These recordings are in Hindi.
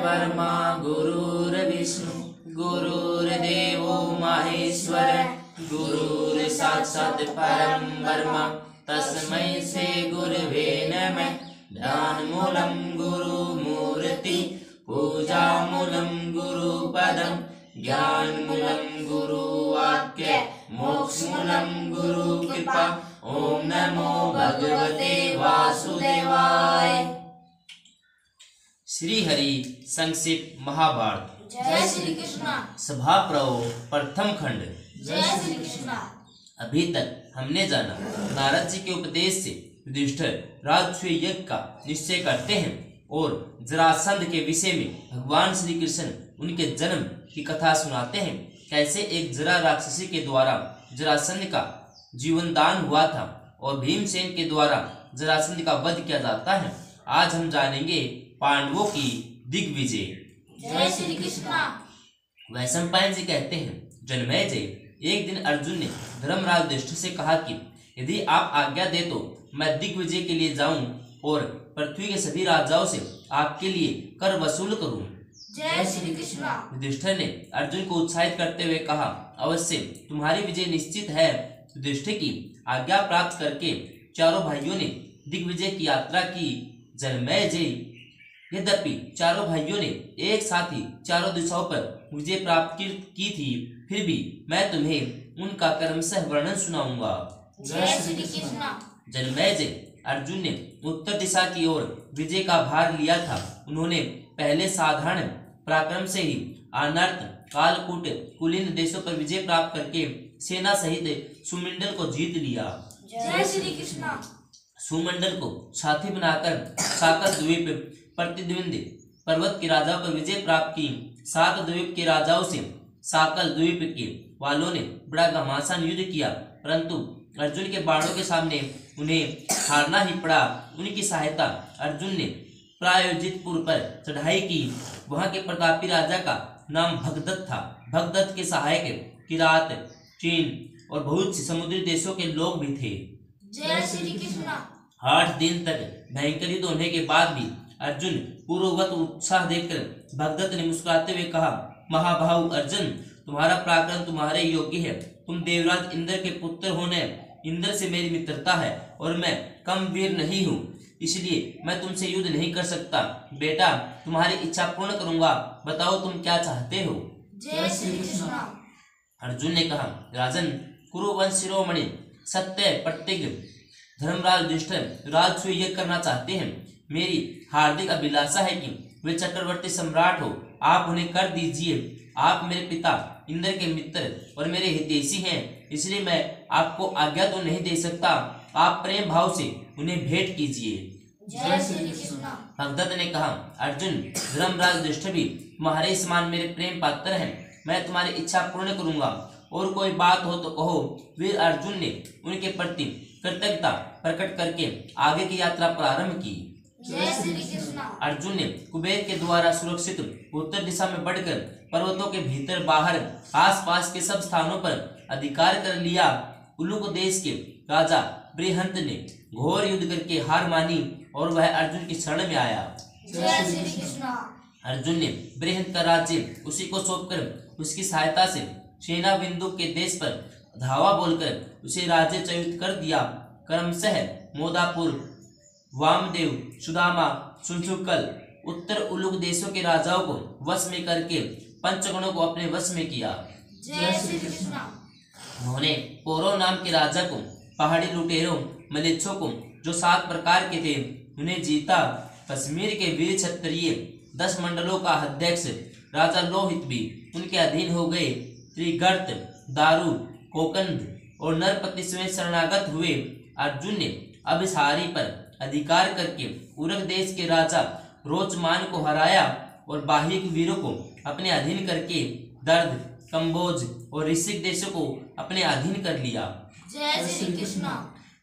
गुरुर्ब्रह्मा गुरुर्विष्णु गुरुर्देवो महेश्वर गुरुर्साक्षात् परं ब्रह्म तस्मै श्री गुरवे नमः। ध्यानमूलं गुरुमूर्ति पूजामूलं गुरुपदं ज्ञानमूलं गुरुवाक्य मोक्षमूलं गुरुकृपा। ओम नमो भगवते वासुदेवाय। श्री हरि संक्षिप्त महाभारत। जय श्री कृष्ण। सभा प्रव प्रथम खंड। जय श्री कृष्ण। अभी तक हमने जाना नारद जी के उपदेश से युधिष्ठिर राजसूय यज्ञ का निश्चय करते हैं और जरासंध के विषय में भगवान श्री कृष्ण उनके जन्म की कथा सुनाते हैं। कैसे एक जरा राक्षसी के द्वारा जरासंध का जीवन दान हुआ था और भीमसेन के द्वारा जरासंध का वध किया जाता है। आज हम जानेंगे पांडवों की दिग्विजय। जय श्री कृष्ण। वैशंपायन जी कहते हैं, जन्मेजय एक दिन अर्जुन ने धर्मराज युधिष्ठिर से कहा कि यदि आप आज्ञा दे तो मैं दिग्विजय के लिए जाऊं और पृथ्वी के सभी राजाओं से आपके लिए कर वसूल करूं। जय श्री कृष्ण। युधिष्ठिर ने अर्जुन को उत्साहित करते हुए कहा, अवश्य तुम्हारी विजय निश्चित है। युधिष्ठिर की आज्ञा प्राप्त करके चारों भाइयों ने दिग्विजय की यात्रा की। जन्मेजय यद्यपि चारों भाइयों ने एक साथ ही चारों दिशाओं पर विजय प्राप्त की थी, फिर भी मैं तुम्हें उनका क्रमशः वर्णन सुनाऊंगा। जय श्री कृष्ण। जन्मेजय अर्जुन ने उत्तर दिशा की ओर विजय का भार लिया था। उन्होंने पहले साधारण पराक्रम से ही अनर्थ कालकूट कुलीन देशों पर विजय प्राप्त करके सेना सहित सुमंडल को जीत लिया। जय श्री कृष्ण। सुमंडल को साथी बनाकर साकर द्वीप प्रतिद्वंदी पर्वत के राजाओं पर विजय प्राप्त की। सात द्वीप के राजाओं से साकल द्वीप के वालों ने बड़ा घमासान युद्ध किया, परंतु अर्जुन के बाणों के सामने उन्हें हारना ही पड़ा। उनकी सहायता अर्जुन ने प्रायोजितपुर पर चढ़ाई की। वहां के प्रतापी राजा का नाम भगदत्त था। भगदत्त के सहायक किरात, चीन और बहुत से समुद्री देशों के लोग भी थे। जय श्री कृष्ण। 8 दिन तक भयंकर युद्ध होने के बाद भी अर्जुन पूर्ववत उत्साह देखकर भगदत्त ने मुस्कुराते हुए कहा, महाबाहु अर्जुन, तुम्हारा पराक्रम तुम्हारे योग्य है। तुम देवराज इंद्र के पुत्र होने इंद्र से मेरी मित्रता है और मैं कम वीर नहीं हूँ, इसलिए मैं तुमसे युद्ध नहीं कर सकता। बेटा, तुम्हारी इच्छा पूर्ण करूंगा। बताओ तुम क्या चाहते हो। जय श्री कृष्ण। अर्जुन ने कहा, राजन, कुरुवंश शिरोमणि सत्य प्रतिज्ञ धर्मराज युधिष्ठिर राजसूय यज्ञ करना चाहते हैं। मेरी हार्दिक अभिलाषा है कि वे चक्रवर्ती सम्राट हो। आप उन्हें कर दीजिए। आप मेरे पिता इंद्र के मित्र और मेरे हितैषी हैं, इसलिए मैं आपको आज्ञा तो नहीं दे सकता। आप प्रेम भाव से उन्हें भेंट कीजिए। जय श्री कृष्ण। भगदत्त ने कहा, अर्जुन, धर्मराज युधिष्ठिर भी तुम्हारे समान मेरे प्रेम पात्र हैं। मैं तुम्हारी इच्छा पूर्ण करूंगा और कोई बात हो तो कहो। वीर अर्जुन ने उनके प्रति कृतज्ञता प्रकट करके आगे की यात्रा प्रारंभ की। जय श्री कृष्ण। अर्जुन ने कुबेर के द्वारा सुरक्षित उत्तर दिशा में बढ़कर पर्वतों के भीतर बाहर आसपास के सब स्थानों पर अधिकार कर लिया। उलुक देश के राजा बृहंत ने घोर युद्ध करके हार मानी और वह अर्जुन की शरण में आया। जय श्री कृष्ण। अर्जुन ने बृहंत का राज्य उसी को सौंपकर उसकी सहायता से सेना बिंदु के देश पर धावा बोलकर उसे राज्यच्युत कर दिया। क्रमशः मोदापुर, वामदेव, सुदामा, सुशुकल उत्तर उलुक देशों के राजाओं को वश में करके पंचगणों को अपने वश में किया। जय श्री कृष्ण। उन्होंने पौरव नाम के राजा को, पहाड़ी लुटेरों मलेच्छों को जो 7 प्रकार के थे, उन्हें जीता। कश्मीर के वीर क्षत्रिय 10 मंडलों का अध्यक्ष राजा लोहित भी उनके अधीन हो गए। त्रिगर्त, दारू, कोकंद और नरपति समेत शरणागत हुए। अर्जुन ने अभिसारी पर अधिकार करके उरग देश के राजा रोचमान को हराया और बाह्यक वीरों को अपने अधीन करके दर्द, कंबोज और ऋषिक देशों को अपने अधीन कर लिया। जय श्री कृष्ण।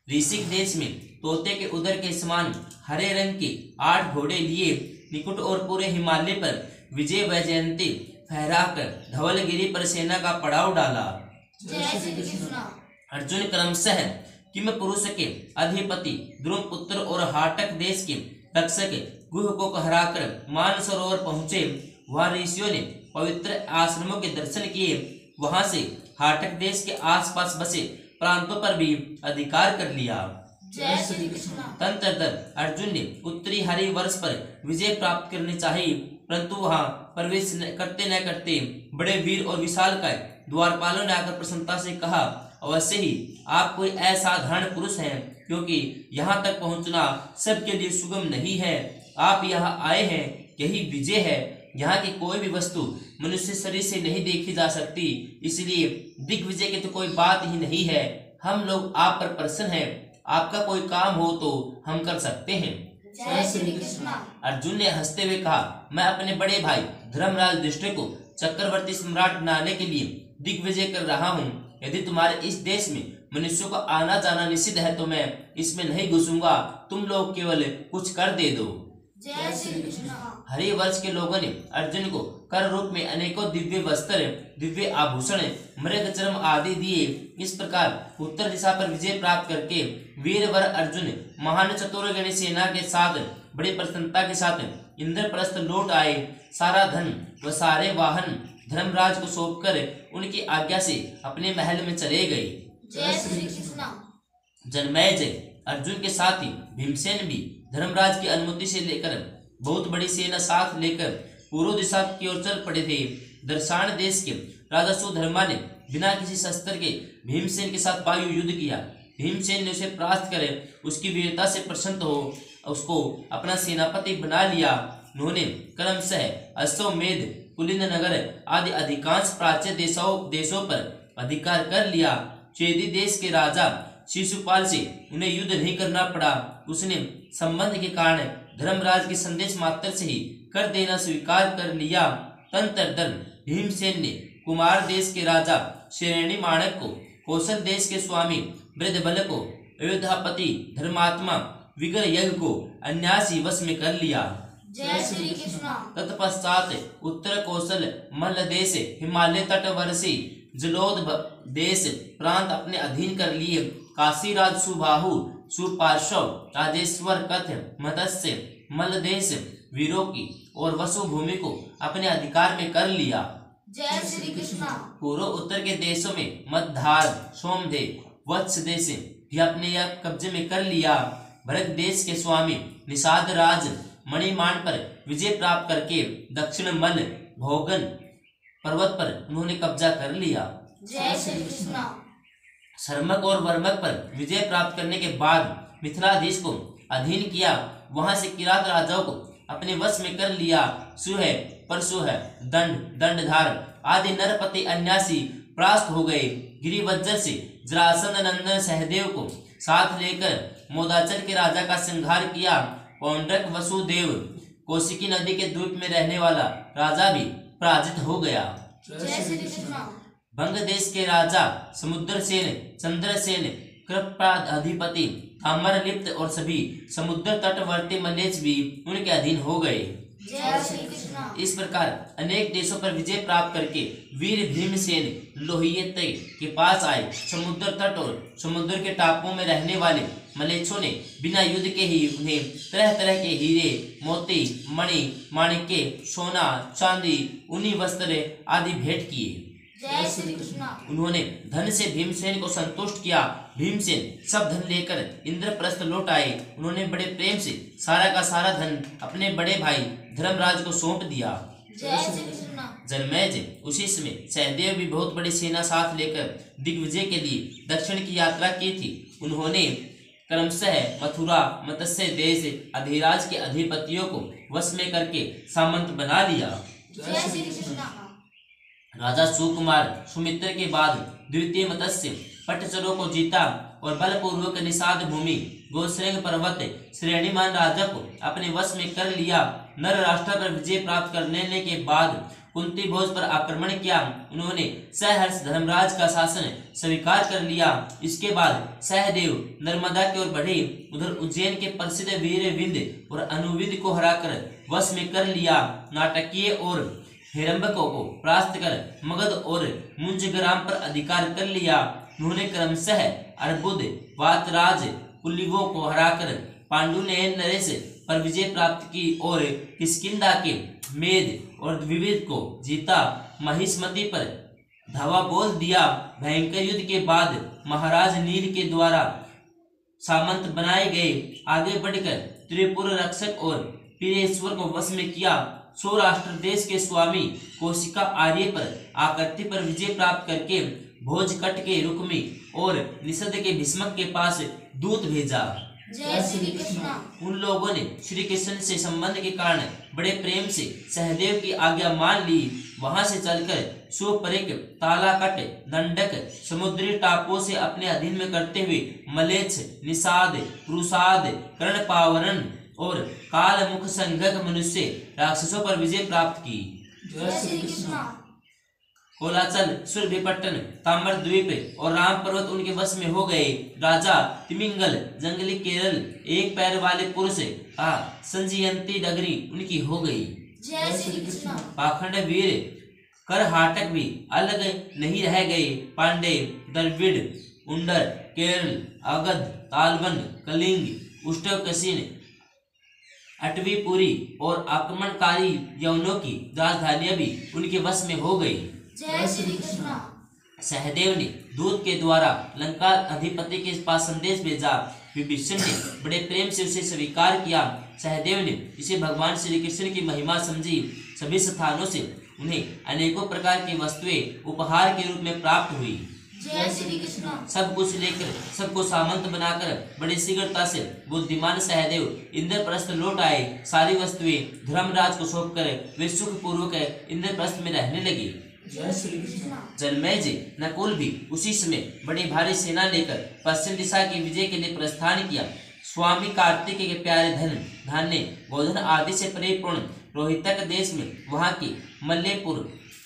ऋषिक देश में तोते के उदर के समान हरे रंग के 8 घोड़े लिए निकुट और पूरे हिमालय पर विजय वैजयंती फहराकर धवलगिरी पर सेना का पड़ाव डाला। जय श्री कृष्ण। अर्जुन क्रमशः किम पुरुष के अधिपति द्रुमपुत्र और हाटक देश के रक्षक गुह को हराकर मानसरोवर पहुंचे। वहां ऋषियों ने पवित्र आश्रमों के दर्शन किए। वहां से हाटक देश के आसपास बसे प्रांतों पर भी अधिकार कर लिया। जय श्री कृष्ण। तदनंतर अर्जुन ने उत्तरी हरिवर्ष पर विजय प्राप्त करनी चाहिए, परंतु वहां प्रवेश करते न करते बड़े वीर और विशालकाय द्वारपालों ने आकर प्रसन्नता से कहा, अवश्य ही आप कोई असाधारण पुरुष हैं, क्योंकि यहाँ तक पहुँचना सबके लिए सुगम नहीं है। आप यहाँ आए हैं, यही विजय है। यहाँ की कोई भी वस्तु मनुष्य शरीर से नहीं देखी जा सकती, इसलिए दिग्विजय की तो कोई बात ही नहीं है। हम लोग आप पर प्रसन्न हैं। आपका कोई काम हो तो हम कर सकते हैं। जय श्री कृष्ण। अर्जुन ने हंसते हुए कहा, मैं अपने बड़े भाई धर्मराज युधिष्ठिर को चक्रवर्ती सम्राट बनाने के लिए दिग्विजय कर रहा हूँ। यदि तुम्हारे इस देश में मनुष्यों का आना जाना निषिद्ध है तो मैं इसमें नहीं घुसूंगा। तुम लोग केवल कुछ कर दे दो। जय श्री कृष्ण। हरिवंश के लोगों ने अर्जुन को कर रूप में अनेकों दिव्य वस्त्र, दिव्य आभूषण, मृग चर्म आदि दिए। इस प्रकार उत्तर दिशा पर विजय प्राप्त करके वीरवर अर्जुन महान चतुर्गणी सेना के साथ बड़ी प्रसन्नता के साथ इंद्रप्रस्थ लौट आए। सारा धन व सारे वाहन धर्मराज को सौंपकर उनकी आज्ञा से अपने महल में चले गए। जय श्री कृष्ण। जन्मेजय अर्जुन के साथ ही भीमसेन भी धर्मराज की अनुमति से लेकर बहुत बड़ी सेना साथ लेकर पूर्व दिशा की ओर चल पड़े थे। दर्शान देश के राजा सुधर्मा ने बिना किसी शस्त्र के भीमसेन के साथ वायु युद्ध किया। भीमसेन ने उसे परास्त कर उसकी वीरता से प्रसन्न हो उसको अपना सेनापति बना लिया। उन्होंने क्रमशः अश्वमेध, कुलीन नगर आदि अधिकांश प्राच्य देशों पर अधिकार कर लिया। चेदी देश के राजा शिशुपाल से उन्हें युद्ध नहीं करना पड़ा। उसने संबंध के कारण धर्मराज के संदेश मात्र से ही कर देना स्वीकार कर लिया। तदनंतर भीमसेन ने कुमार देश के राजा श्रेणी माणक को, कौशल देश के स्वामी वृद्धबल को, अयोध्यापति धर्मात्मा विगर यज्ञ को अन्यासी वश में कर लिया। जय श्री कृष्ण। तत्पश्चात उत्तर कौशल मल्ल देश, हिमालय तटवर्षी जलोद देश प्रांत अपने अधीन कर लिए। काशीराज सुबाहु, सुपार्श्व, राजेश्वर कथ, मत्स्य, मल्लदेश, वीरों की और वसु भूमि को अपने अधिकार में कर लिया। जय श्री कृष्ण। पूर्व उत्तर के देशों में मद्धार, सोमदे, वत्स देश भी अपने यह कब्जे में कर लिया। भरत देश के स्वामी निषाद राज मणिमान पर विजय प्राप्त करके दक्षिण मल भोगन पर्वत पर उन्होंने कब्जा कर लिया। जय श्री कृष्ण। सर्मक और वर्मक पर विजय प्राप्त करने के बाद मिथिलाधीश को अधीन किया। वहां से किरात राजाओं को अपने वश में कर लिया। सुह, परसुह, दंड, दंडधार आदि नरपति अन्यासी परास्त हो गए। गिरिवज्र से जरासंध नंदन सहदेव को साथ लेकर मोदाचल के राजा का संहार किया। पौंड्रक वसुदेव, कौशिकी नदी के द्वीप में रहने वाला राजा भी पराजित हो गया। जय श्री कृष्ण। बंग देश के राजा समुद्रसेन, चंद्रसेन, कृपाधिपति, ताम्रलिप्त और सभी समुद्र तटवर्ती मलेच्छ भी उनके अधीन हो गए। जय श्री कृष्ण। इस प्रकार अनेक देशों पर विजय प्राप्त करके वीर भीमसेन लोहियत के पास आए। समुद्र तट और समुद्र के टापुओं में रहने वाले मलेच्छों ने बिना युद्ध के ही उन्हें तरह तरह के हीरे, मोती, मणि, माणिक्य, सोना, चांदी, ऊनी वस्त्र आदि भेंट किए। जय श्री कृष्ण। उन्होंने धन से भीमसेन को संतुष्ट किया। भीमसेन सब धन लेकर इंद्रप्रस्थ लौट आए। उन्होंने बड़े प्रेम से सारा का सारा धन अपने बड़े भाई धर्मराज को सौंप दिया। जय श्री कृष्ण। जन्मेजय उसी समय सहदेव भी बहुत बड़ी सेना साथ लेकर दिग्विजय के लिए दक्षिण की यात्रा की थी। उन्होंने क्रमशः मथुरा, मत्स्य देश अधिराज के अधिपतियों को वश में करके सामंत बना लिया। जय श्री कृष्ण। राजा सुकुमार सुमित्र के बाद द्वितीय मत्स्य पट्टचरों को जीता और बलपूर्वक निषाद भूमि, गोश्रेंग पर्वत, श्रेणीमान राजा को अपने वश में कर लिया। नर राष्ट्र पर विजय प्राप्त करने के बाद कुंती भोज पर आक्रमण किया। उन्होंने सहर्ष धर्मराज का शासन स्वीकार कर लिया। इसके बाद सहदेव नर्मदा की ओर बढ़े। उधर उज्जैन के प्रसिद्ध वीर विंद और अनुविंद को हराकर वश में कर लिया। नाटकीय और हेरम्बकों को परास्त कर मगध और मुंजग्राम पर अधिकार कर लिया। उन्होंने क्रमशः अर्बुद, वातराज, कुलिवों को हराकर पांडुनयन नरेश पर विजय प्राप्त की और किष्किंधा के मेद और द्विविद को जीता। महिष्मति पर धावा बोल दिया। भयंकर युद्ध के बाद महाराज नील के द्वारा सामंत बनाए गए आगे बढ़कर त्रिपुर रक्षक और पीरेश्वर को वश में किया। सौराष्ट्र देश के स्वामी कौशिका आर्य पर आकृति पर विजय प्राप्त करके भोजकट के रुक्मी और निषद के भीष्मक के पास दूत भेजा। जय श्री कृष्ण। उन लोगों ने श्री कृष्ण से संबंध के कारण बड़े प्रेम से सहदेव की आज्ञा मान ली। वहां से चलकर सुपरिक, तालाकट, दंडक, समुद्री टापुओं से अपने अधीन में करते हुए मलेच्छ, निषाद, पुरुषाद, कर्णपावरण और कालमुख संघक मनुष्य राक्षसों पर विजय प्राप्त की। जय श्री कृष्ण। कोलाचल, सुरभिपट्टन, ताम्र द्वीप और राम पर्वत उनके वश में हो गए। राजा तिमिंगल, जंगली केरल, एक पैर वाले पुरुष संजयंती नगरी उनकी हो गई। जय श्री कृष्ण। पाखंड वीर करहाटक भी अलग नहीं रह गए। पांडे, द्रविड़, उंडर, केरल, अगध, तालवन, कलिंग, उष्टकसिन, अटवीपुरी और आक्रमणकारी यवनों की राजधानियां भी उनके वश में हो गई। जय श्री कृष्ण। सहदेव ने दूत के द्वारा लंका अधिपति के पास संदेश भेजा। विभीषण ने बड़े प्रेम से उसे स्वीकार किया। सहदेव ने इसे भगवान श्री कृष्ण की महिमा समझी। सभी स्थानों से उन्हें अनेकों प्रकार की वस्तुएं उपहार के रूप में प्राप्त हुई। जय श्री कृष्ण। सब कुछ लेकर सबको सामंत बनाकर बड़ी शीघ्रता से बुद्धिमान सहदेव इंद्रप्रस्थ लौट आए। सारी वस्तुएं धर्मराज को सौंपकर वे सुख पूर्वक इंद्रप्रस्थ में रहने लगे। जय श्री कृष्ण। जन्मेजय, नकुल भी उसी समय बड़ी भारी सेना लेकर पश्चिम दिशा की विजय के लिए प्रस्थान किया। स्वामी कार्तिकेय के प्यारे धन, धान्य, गोधन आदि से परिपूर्ण रोहितक देश में वहां की मल्लेपुर,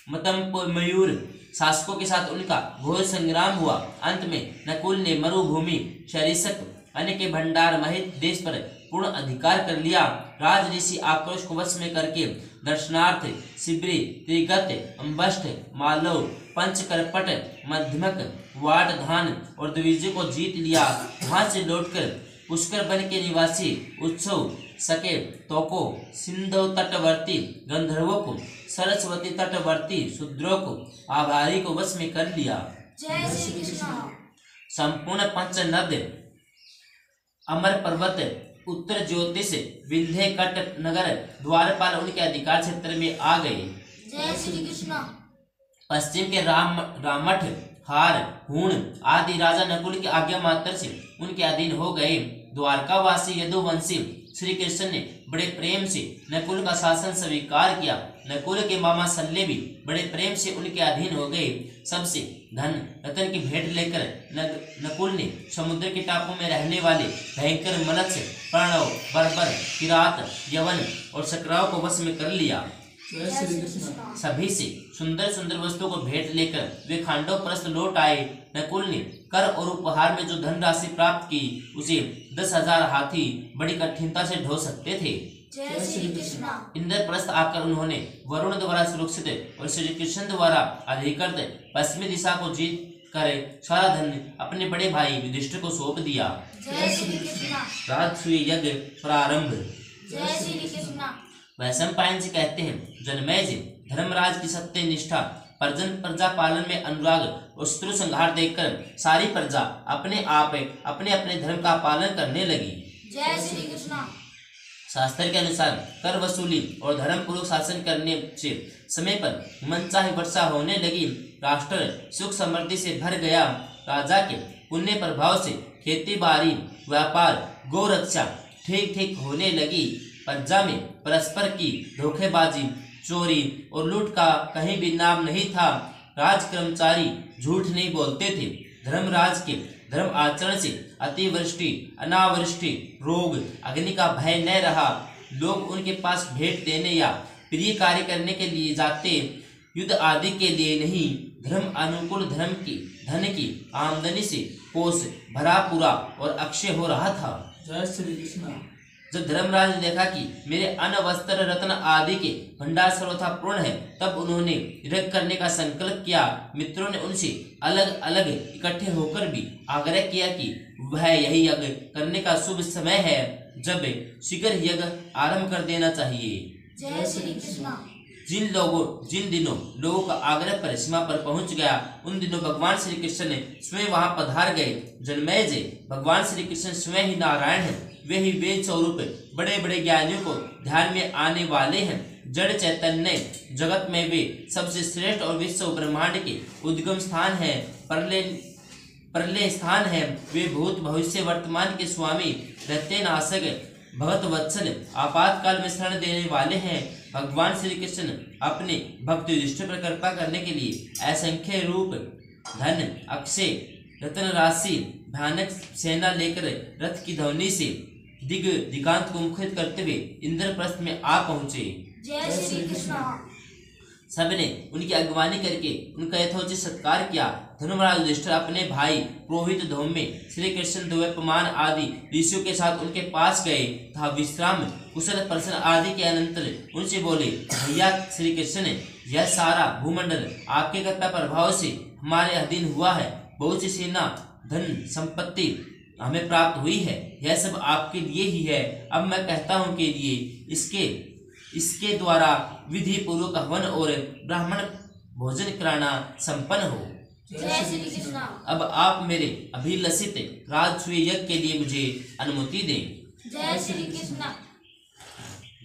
मतमयूर शासकों के साथ उनका घोर संग्राम हुआ। अंत में नकुल ने मरुभूमि, शरीसक, अन्न के भंडार महित देश पर पूर्ण अधिकार कर लिया। राज ऋषि आक्रोश को वश में करके दर्शनार्थ शिबरी, त्रिगत, अम्बष्ट, मालव, पंचकरपट, मध्यमक, वाट, धान और द्विज को जीत लिया। वहां से लौटकर पुष्कर वन के निवासी उत्सव, सके, तोको, सिंधु तटवर्ती गंधर्वों को, सरस्वती तटवर्ती शूद्रों को, आभारी को वश में कर लिया। जय श्री कृष्ण। संपूर्ण पंचनद, अमर पर्वत, उत्तर ज्योतिष, विंध्य कट नगर, द्वारपाल उनके अधिकार क्षेत्र में आ गए। जय श्री कृष्ण। पश्चिम के रामठ, हार, हूण आदि राजा नकुल की आज्ञा मात्र से उनके अधीन हो गए। द्वारकावासी यदुवंशी श्री कृष्ण ने बड़े प्रेम से नकुल का शासन स्वीकार किया। नकुल के मामा शल्य भी बड़े प्रेम से उनके अधीन हो गए। सबसे धन रतन की भेंट लेकर नकुल ने समुद्र के टापू में रहने वाले भयंकर मत्स्य, प्रणव, बर्बर, किरात, यवन और सकराव को वश में कर लिया। जय श्री कृष्ण। सभी से सुंदर सुंदर वस्तुओं को भेंट लेकर वे खांडवप्रस्थ लौट आए। नकुल ने कर और उपहार में जो धनराशि प्राप्त की उसे 10,000 हाथी बड़ी कठिनता से ढो सकते थे। जय श्री कृष्ण। इंद्रप्रस्थ आकर उन्होंने वरुण द्वारा सुरक्षित और श्री कृष्ण द्वारा अधिकृत पश्चिमी दिशा को जीत कर सारा धन अपने बड़े भाई युधिष्ठिर को सौंप दिया। जय श्री कृष्ण। राजसूय यज्ञ प्रारंभ। जय श्री कृष्ण। वैशंपायन जी कहते हैं, जन्मेजय धर्मराज की सत्य निष्ठा, परजन प्रजा पालन में अनुराग और शत्रु संहार देखकर सारी प्रजा अपने आप अपने अपने धर्म का पालन करने लगी। जय श्री कृष्ण। शास्त्र के अनुसार कर वसूली और धर्म पूर्वक शासन करने से समय पर मनचाही वर्षा होने लगी। राष्ट्र सुख समृद्धि से भर गया। राजा के पुण्य प्रभाव से खेती बाड़ी, व्यापार, गौ रक्षा ठीक ठीक होने लगी। प्रजा में परस्पर की धोखेबाजी, चोरी और लूट का कहीं भी नाम नहीं था। राज कर्मचारी झूठ नहीं बोलते थे। धर्मराज के धर्म आचरण से अतिवृष्टि, अनावृष्टि, रोग, अग्नि का भय न रहा। लोग उनके पास भेंट देने या प्रिय कार्य करने के लिए जाते, युद्ध आदि के लिए नहीं। धर्म अनुकूल धर्म की धन की आमदनी से कोष भरा पूरा और अक्षय हो रहा था। जय श्री कृष्ण। जब धर्मराज ने देखा कि मेरे अन्न, वस्त्र, रत्न आदि के भंडार सर्वथा पूर्ण है, तब उन्होंने यज्ञ करने का संकल्प किया। मित्रों ने उनसे अलग अलग इकट्ठे होकर भी आग्रह किया कि वह यही यज्ञ करने का शुभ समय है। जब शीघ्र यज्ञ आरंभ कर देना चाहिए। जय श्री कृष्ण। जिन दिनों लोगों का आग्रह पर सीमा पर पहुंच गया, उन दिनों भगवान श्री कृष्ण ने स्वयं वहां पधार गए। जन्मेजय, भगवान श्री कृष्ण स्वयं ही नारायण हैं। वे ही वेद स्वरूप बड़े बड़े ज्ञानियों को ध्यान में आने वाले हैं। जड़ चैतन्य जगत में वे सबसे श्रेष्ठ और विश्व ब्रह्मांड के उद्गम स्थान है, प्रलय स्थान है। वे भूत भविष्य वर्तमान के स्वामी, दैत्य नाशक, भगत वत्सल, आपातकाल में शरण देने वाले हैं। भगवान श्री कृष्ण अपने भक्त युधिष्ठिर पर कृपा करने के लिए असंख्य रूप, धन, अक्षय, रत्न राशि, भयानक सेना लेकर रथ की ध्वनि से दिगांत को मुखरित करते हुए इंद्रप्रस्थ में आ पहुंचे। जय श्री कृष्ण। सबने उनकी अगवानी करके उनका यथोचित सत्कार किया। धर्मराज युधिष्ठिर अपने भाई पुरोहित धौम्य, श्री कृष्ण, द्वैपायन आदि ऋषियों के साथ उनके पास गए तथा विश्राम, कुशल प्रश्न आदि के अनंतर उनसे बोले, भैया श्री कृष्ण, यह सारा भूमंडल आपके कृपा प्रभाव से हमारे अधीन हुआ है। बहुत सी सेना, धन संपत्ति हमें प्राप्त हुई है। यह सब आपके लिए ही है। अब मैं कहता हूँ के लिए इसके द्वारा विधि पूर्वक हवन और ब्राह्मण भोजन कराना संपन्न हो। जय श्री कृष्ण। अब आप मेरे अभिलषित राजसूय यज्ञ के लिए मुझे अनुमति दें। जय श्री कृष्ण।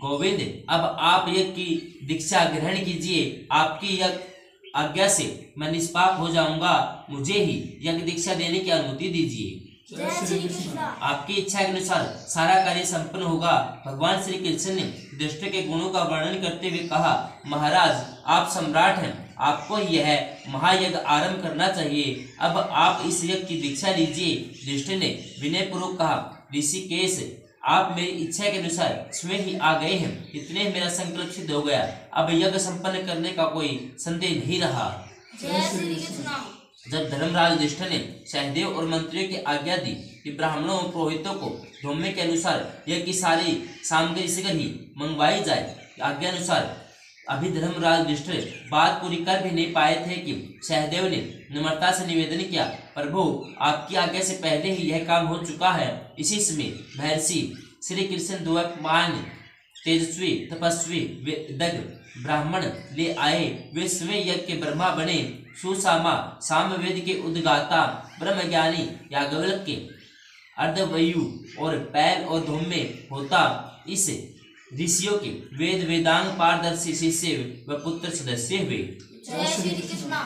गोविंद, अब आप यज्ञ की दीक्षा ग्रहण कीजिए। आपकी यज्ञ आज्ञा से मैं निष्पाप हो जाऊंगा। मुझे ही यज्ञ दीक्षा देने की अनुमति दीजिए। जय श्री कृष्ण। आपकी इच्छा के अनुसार सारा कार्य संपन्न होगा। भगवान श्री कृष्ण ने युधिष्ठिर के गुणों का वर्णन करते हुए कहा, महाराज, आप सम्राट हैं, आपको यह महायज्ञ आरंभ करना चाहिए। अब आप इस यज्ञ की दीक्षा लीजिए। युधिष्ठिर ने विनय पूर्वक कहा, ऋषिकेश, आप मेरी इच्छा के अनुसार स्वयं ही आ गए हैं। इतने मेरा संकल्प सिद्ध हो गया। अब यज्ञ संपन्न करने का कोई संदेह नहीं रहा। जय श्री कृष्ण। जब धर्मराज युधिष्ठिर ने सहदेव और मंत्रियों की आज्ञा दी कि ब्राह्मणों और पुरोहितों को धौम्य के अनुसार यज्ञ की सारी सामग्री शीघ्र ही मंगवाई जाए, आज्ञा अनुसार अभी धर्मराज युधिष्ठिर बात पूरी कर भी नहीं पाए थे कि सहदेव ने निम्रता से निवेदन किया, प्रभु, आपकी आज्ञा से पहले ही यह काम हो चुका है। इसी समय महर्षि श्री कृष्ण द्वैपायन तेजस्वी तपस्वी वेदज्ञ ब्राह्मण ले आए। वे स्वयं यज्ञ के ब्रह्मा बने। सुसामा सामवेद के उद्गाता ब्रह्मज्ञानी याज्ञवल्क्य के अर्धवायु और पैल और धौम्य होता इस ऋषियों के वेद वेदांग पारदर्शी शिष्य व पुत्र सदस्य हुए। जय श्री कृष्ण।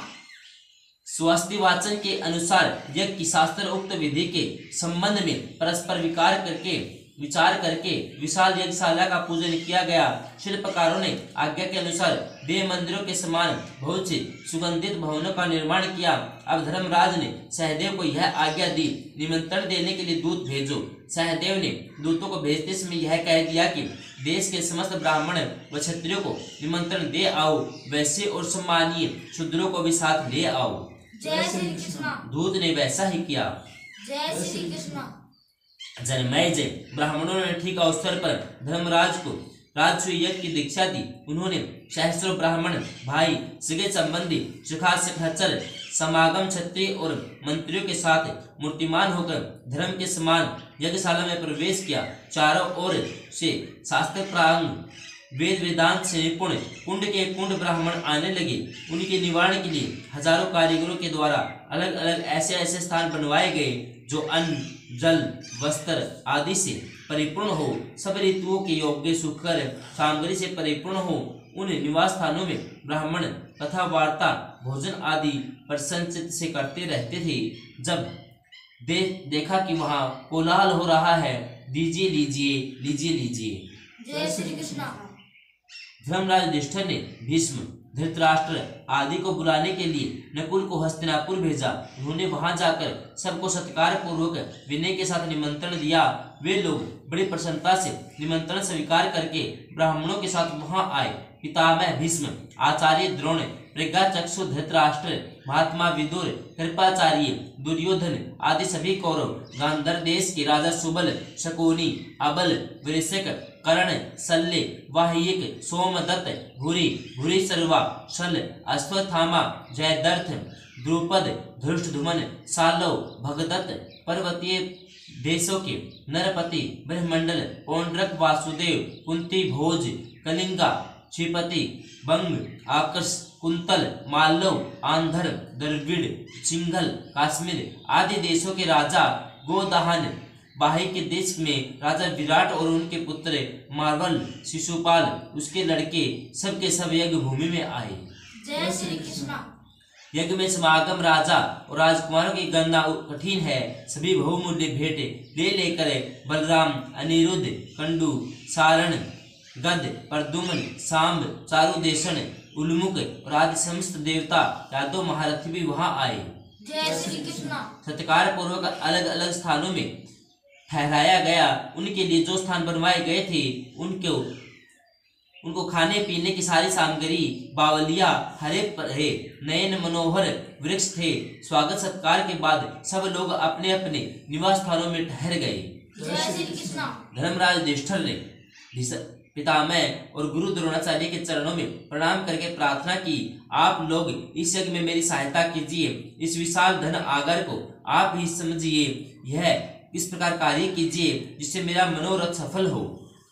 स्वस्ति वाचन के अनुसार यज्ञ की शास्त्र उक्त विधि के संबंध में परस्पर विचार करके विशाल यज्ञशाला का पूजन किया गया। शिल्पकारों ने आज्ञा के अनुसार देव मंदिरों के समान बहुत से सुगंधित भवनों का निर्माण किया। अब धर्मराज ने सहदेव को यह आज्ञा दी, निमंत्रण देने के लिए दूत भेजो। सहदेव ने दूतों को भेजते समय यह कह दिया कि देश के समस्त ब्राह्मण व क्षत्रियों को निमंत्रण दे आओ। वैश्य और सम्मानीय शूद्रों को भी साथ ले आओ। जय श्री कृष्ण। दूत ने वैसा ही किया। जय श्री कृष्ण। जन्मेजय, ब्राह्मणों ने ठीक अवसर पर धर्मराज को राजसूय यज्ञ की दीक्षा दी। उन्होंने सहस्त्रों ब्राह्मण भाई, सगे संबंधी, सुखासखचर समागम क्षत्रिय और मंत्रियों के साथ मूर्तिमान होकर धर्म के समान यज्ञशाला में प्रवेश किया। चारों ओर से शास्त्र प्रांग वेद वेदांत से निपुण कुंड के कुंड ब्राह्मण आने लगे। उनके निवारण के लिए हजारों कारीगरों के द्वारा अलग अलग ऐसे ऐसे स्थान बनवाए गए जो अन्न, जल, वस्त्र आदि से परिपूर्ण हो, सब ऋतुओं के योग्य सुखकर सामग्री से परिपूर्ण हो। उन निवास स्थानों में ब्राह्मण कथा वार्ता भोजन आदि प्रसन्नचित्त से करते रहते थे। जब देखा कि वहां कोलाहल हो रहा है, दीजिए लीजिए, लीजिए लीजिए। जय श्री कृष्ण। धर्मराज युधिष्ठिर ने भीष्म, धृतराष्ट्र आदि को बुलाने के लिए नकुल को हस्तिनापुर भेजा। उन्होंने वहां जाकर सबको सत्कार पूर्वक विनय के साथ निमंत्रण दिया। वे लोग बड़ी प्रसन्नता से निमंत्रण स्वीकार करके ब्राह्मणों के साथ वहां आए। पितामह भीष्म, आचार्य द्रोण, प्रज्ञाचक्षु धृतराष्ट्र, महात्मा विदुर, कृपाचार्य, दुर्योधन आदि सभी कौरव, गांधार देश के राजा सुबल, शकुनी, अबल, वृषक, कर्ण, शल्य, वाह्यक, सोमदत्त, भूरि, भूरिश्रवा, शल, अश्वत्थामा, जयद्रथ, द्रुपद, धृष्टद्युम्न, सालव, भगदत्त, पर्वतीय देशों के नरपति ब्रह्मंडल पौंड्रक वासुदेव कुंती भोज कलिंगा श्रीपति बंग आकर्ष कुंतल मालव आंध्र द्रविड़ सिंघल कश्मीर आदि देशों के राजा गोदाहन बाही के देश में राजा विराट और उनके पुत्र मार्वल शिशुपाल उसके लड़के सब के सब यज्ञ भूमि में आए। जय श्री कृष्ण। यज्ञ में समागम राजा और राजकुमारों की गणना कठिन है। सभी बहुमूल्य भेंट ले लेकर बलराम अनिरुद्ध कंडू सारण गद प्रद्युम्न सांब चारुदेशन उल्मुख और आदि समस्त देवता यादव महारथी भी वहां आए। जय श्री कृष्ण। सत्कार पूर्वक अलग अलग स्थानों में ठहराया गया। उनके लिए जो स्थान बनवाए गए थे उनको खाने पीने की सारी सामग्री बावलिया हरे भरे नयन मनोहर वृक्ष थे। स्वागत सत्कार के बाद सब लोग अपने अपने निवास स्थानों में ठहर गए। जय श्री कृष्ण। धर्मराज युधिष्ठिर ने पितामह और गुरु द्रोणाचार्य के चरणों में प्रणाम करके प्रार्थना की, आप लोग इस यज्ञ में मेरी सहायता कीजिए। इस विशाल धन आगर को आप ही समझिए। यह इस प्रकार कार्य कीजिए जिससे मेरा मनोरथ सफल हो।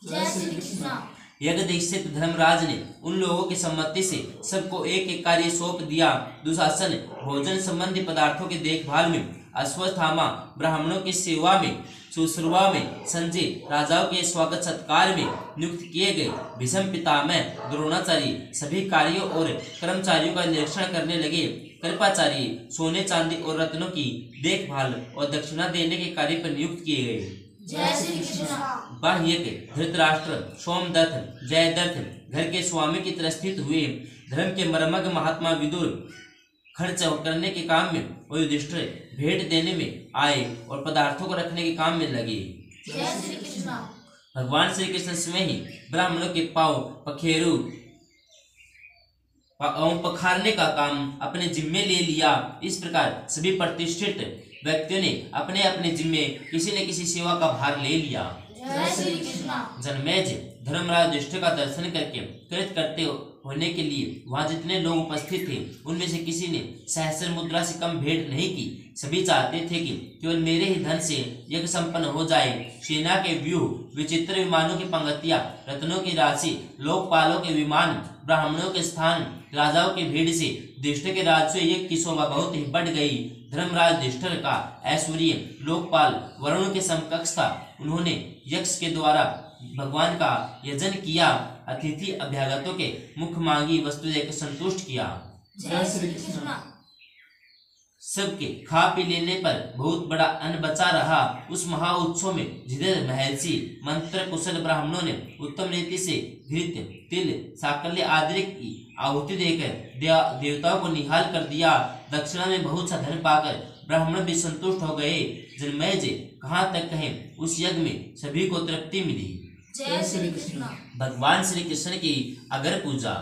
जय श्री कृष्ण। यज्ञ दीक्षित धर्मराज ने उन लोगों की सम्मति से सबको एक एक कार्य सौंप दिया। दुशासन भोजन संबंधी पदार्थों की देखभाल में, अश्वत्थामा ब्राह्मणों की सेवा में, सुश्रुवा में, संजय राजाओं के स्वागत सत्कार में नियुक्त किए गए। भीष्म पितामह द्रोणाचार्य सभी कार्यों और कर्मचारियों का निरीक्षण करने लगे। कृपाचार्य सोने चांदी और रत्नों की देखभाल और दक्षिणा देने के कार्य पर नियुक्त किए गए। जय श्री कृष्ण। बाह्यक धृतराष्ट्र सोमदत्त जयद्रथ घर के स्वामी की तरह स्थित हुए। धर्म के मर्मज्ञ महात्मा विदुर खर्च करने के काम में और युधिष्ठिर भेंट देने में आए और पदार्थों को रखने के काम में लगे। जय श्री कृष्ण। भगवान श्री कृष्ण स्वयं ही ब्राह्मणों के पांव पखेरु पखारने का काम अपने जिम्मे ले लिया। इस प्रकार सभी प्रतिष्ठित व्यक्तियों ने अपने अपने जिम्मे किसी न किसी सेवा का भार ले लिया। जय श्री कृष्ण। जन्मेजय धर्मराज युधिष्ठिर का दर्शन करके कृत करते होने के लिए वहां जितने लोग उपस्थित थे उनमें से किसी ने सहस्र मुद्रा से कम भेंट नहीं की। सभी चाहते थे कि केवल मेरे ही धन से यज्ञ संपन्न हो जाए। सेना के व्यूह, विचित्र विमानों की पंक्तियां, रत्नों की राशि, लोकपालों के विमान, ब्राह्मणों के स्थान, राजाओं की भीड़ से युधिष्ठिर के राज्य यज्ञ की शोभा बहुत ही बढ़ गई। धर्मराज युधिष्ठिर का ऐश्वर्य लोकपाल वरुण के समकक्ष था। उन्होंने यक्ष के द्वारा भगवान का यजन किया। अतिथि अभ्यागतों के मुख मांगी वस्तु देकर संतुष्ट किया। जय श्री कृष्ण। सबके खा पी लेने पर बहुत बड़ा अन्न बचा रहा। उस महा उत्सव में जिधर महर्षि मंत्र कुशल ब्राह्मणों ने उत्तम रीति से घृत तिल साकल्य आदि की आहुति देकर देवताओं को निहाल कर दिया। दक्षिणा में बहुत सा धन पाकर ब्राह्मण भी संतुष्ट हो गए। जन्मेजय कहाँ तक कहें, उस यज्ञ में सभी को तृप्ति मिली। जय श्री कृष्ण। भगवान श्री कृष्ण की अगर पूजा।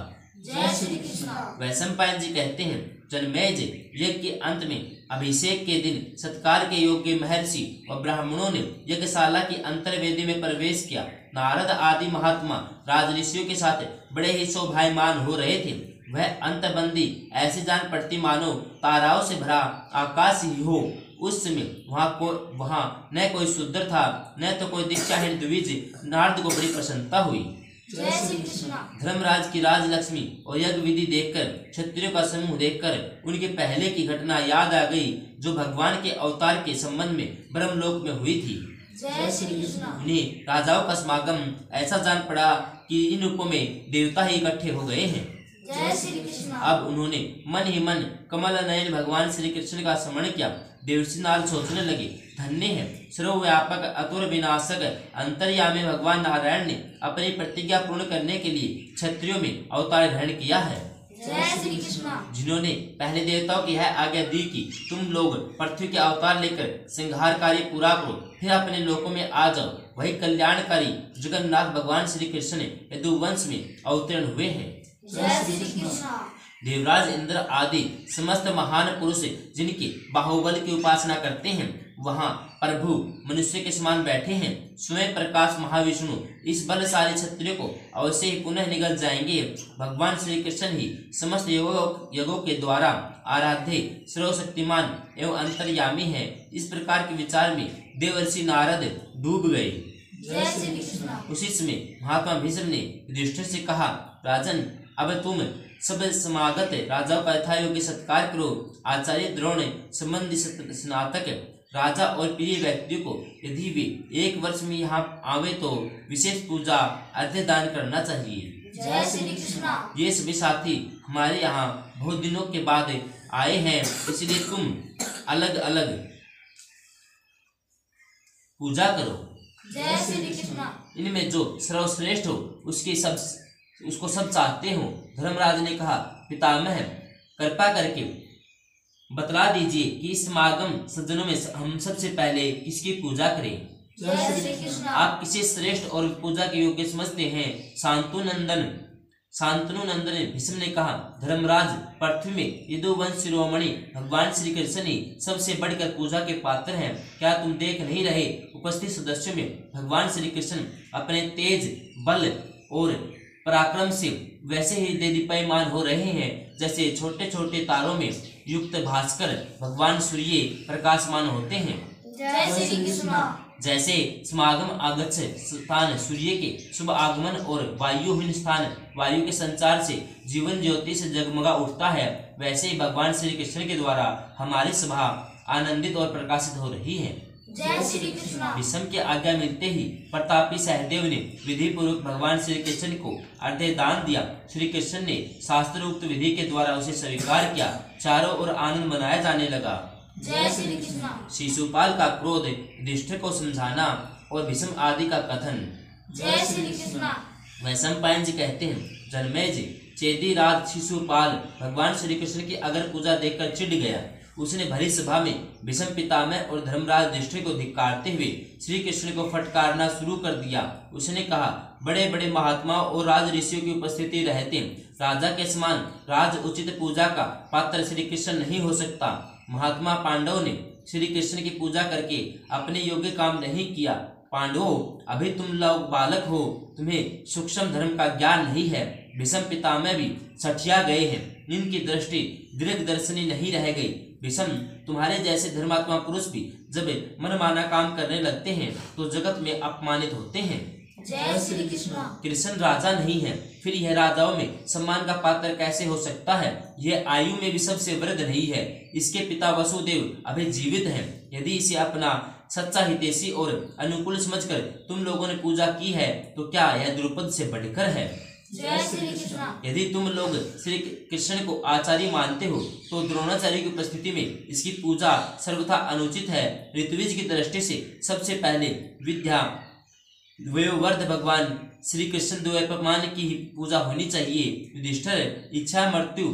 जय श्री कृष्ण। वैशंपायन जी कहते हैं, जन्मेजय यज्ञ के अंत में अभिषेक के दिन सत्कार के योग्य महर्षि और ब्राह्मणों ने यज्ञशाला की अंतर्वेदी में प्रवेश किया। नारद आदि महात्मा राजऋषियों के साथ बड़े ही शोभायमान हो रहे थे। वह अंतबंदी ऐसी जान पड़ती मानो ताराओं से भरा आकाश ही हो। उस समय वहां न कोई शूद्र था न तो कोई दीक्षाहीन द्विज। नारद को बड़ी प्रसन्नता हुई। जय श्री कृष्ण। धर्मराज की राजलक्ष्मी और यज्ञ विधि देखकर, क्षत्रियों का समूह देखकर उनके पहले की घटना याद आ गई जो भगवान के अवतार के संबंध में ब्रह्मलोक में हुई थी। जय श्री कृष्ण। उन्हें राजाओं का समागम ऐसा जान पड़ा कि इन रूपों में देवता ही इकट्ठे हो गए हैं। जय श्री कृष्ण। अब उन्होंने मन ही मन कमल नयन भगवान श्री कृष्ण का स्मरण किया। देवर्षि नारद सोचने लगे, धन्य है सर्वव्यापक अतुर विनाशक अंतर्यामी भगवान नारायण ने अपनी प्रतिज्ञा पूर्ण करने के लिए क्षत्रियों में अवतार ग्रहण किया है। जय श्री कृष्ण। जिन्होंने पहले देवताओं की यह आज्ञा दी कि तुम लोग पृथ्वी के अवतार लेकर संहार कार्य पूरा करो, फिर अपने लोकों में आ जाओ, वही कल्याणकारी जगन्नाथ भगवान श्री कृष्ण यदुवंश में अवतीर्ण हुए हैं। जय श्री कृष्ण। देवराज इंद्र आदि समस्त महान पुरुष जिनकी बाहुबल की उपासना करते हैं वहाँ प्रभु मनुष्य के समान बैठे हैं। स्वयं प्रकाश महाविष्णु इस बलशाली क्षत्रिय को अवश्य ही पुनः निगल जाएंगे। भगवान श्री कृष्ण ही समस्त योगों के द्वारा आराध्य सर्वशक्तिमान एवं अंतर्यामी है। इस प्रकार के विचार में देवर्षि नारद डूब गए। जय श्री कृष्ण। उसी समय महात्मा भीष्म ने युधिष्ठिर से कहा, राजन, अब तुम सब समागत राजाओं का यथा योग्य सत्कार करो। आचार्य द्रोण संबंधी स्नातक राजा और प्रिय व्यक्तियों को यदि वे 1 वर्ष में यहाँ आवे तो विशेष पूजा अर्घ्य दान करना चाहिए। जय श्री कृष्ण। ये सभी साथी हमारे यहाँ बहुत दिनों के बाद आए हैं, इसलिए तुम अलग अलग पूजा करो। जय श्री कृष्ण। इनमें जो सर्वश्रेष्ठ हो उसको सब चाहते हो। धर्मराज ने कहा, पितामह, कृपा करके बतला दीजिए कि इस समागम सज्जनों में हम सबसे पहले किसकी पूजा करें। जय श्री कृष्ण। आप किसे श्रेष्ठ और पूजा के योग्य समझते हैं? शांतनु नंदन भीष्म ने कहा, धर्मराज, पृथ्वी में यदुवंश शिरोमणि भगवान श्री कृष्ण ही सबसे बढ़कर पूजा के पात्र हैं। क्या तुम देख नहीं रहे? उपस्थित सदस्यों में भगवान श्री कृष्ण अपने तेज, बल और पराक्रम से वैसे ही देदीप्यमान हो रहे हैं जैसे छोटे छोटे तारों में युक्त भास्कर भगवान सूर्य प्रकाशमान होते हैं। जय श्री कृष्ण। जैसे समागम आगच्छ स्थान सूर्य के शुभ आगमन और वायुहीन स्थान वायु के संचार से जीवन ज्योति से जगमगा उठता है, वैसे ही भगवान श्री कृष्ण के द्वारा हमारी सभा आनंदित और प्रकाशित हो रही है। जय श्री कृष्ण। भीष्म की आज्ञा मिलते ही प्रतापी सहदेव ने विधि पूर्वक भगवान श्री कृष्ण को अर्घ्य दान दिया। श्री कृष्ण ने शास्त्रोक्त विधि के द्वारा उसे स्वीकार किया। चारों ओर आनंद मनाया जाने लगा। जय श्री कृष्ण। शिशुपाल का क्रोध, युधिष्ठिर को समझाना और भीष्म आदि का कथन। जय श्री कृष्ण। वैशंपायन जी कहते हैं, जन्मेजय, चेदी राज शिशुपाल भगवान श्री कृष्ण की अगर पूजा देखकर चिढ़ गया। उसने भरी सभा में भीष्म पितामह और धर्मराज युधिष्ठिर को धिक्कारते हुए श्री कृष्ण को फटकारना शुरू कर दिया। उसने कहा, बड़े बड़े महात्माओं और राज ऋषियों की उपस्थिति रहते राजा के समान राज उचित पूजा का पात्र श्री कृष्ण नहीं हो सकता। महात्मा पांडव ने श्री कृष्ण की पूजा करके अपने योग्य काम नहीं किया। पांडवों, अभी तुम लोग बालक हो, तुम्हें सूक्ष्म धर्म का ज्ञान नहीं है। भीष्म पितामह भी सठिया गए हैं, इनकी दृष्टि दीर्घदर्शनी नहीं रह गई। भीष्म, तुम्हारे जैसे धर्मात्मा पुरुष भी जब मनमाना काम करने लगते हैं तो जगत में अपमानित होते हैं। जय श्री कृष्ण। कृष्ण राजा नहीं है, फिर यह राजाओं में सम्मान का पात्र कैसे हो सकता है? यह आयु में भी सबसे वृद्ध नहीं है। इसके पिता वसुदेव अभी जीवित हैं। यदि इसे अपना सच्चा हितैषी और अनुकूल समझकर तुम लोगों ने पूजा की है तो क्या यह द्रुपद से बढ़कर है? जय श्री कृष्ण। यदि तुम लोग श्री कृष्ण को आचार्य मानते हो तो द्रोणाचार्य की उपस्थिति में इसकी पूजा सर्वथा अनुचित है। ऋत्विज की दृष्टि से सबसे पहले विद्या वयोवर्ध भगवान श्री कृष्ण द्वैपायन की ही पूजा होनी चाहिए। युधिष्ठिर, इच्छा मृत्यु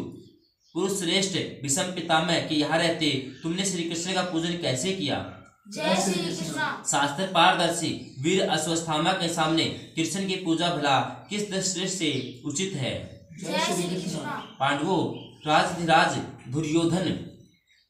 पुरुष श्रेष्ठ भीष्म पितामह के यहाँ रहते तुमने श्री कृष्ण का पूजन कैसे किया? जय श्री कृष्ण। शास्त्र पारदर्शी वीर अश्वस्थामा के सामने कृष्ण की पूजा भला किस दृष्टि से उचित है? जय श्री कृष्ण। पांडवों, राजधिराज दुर्योधन,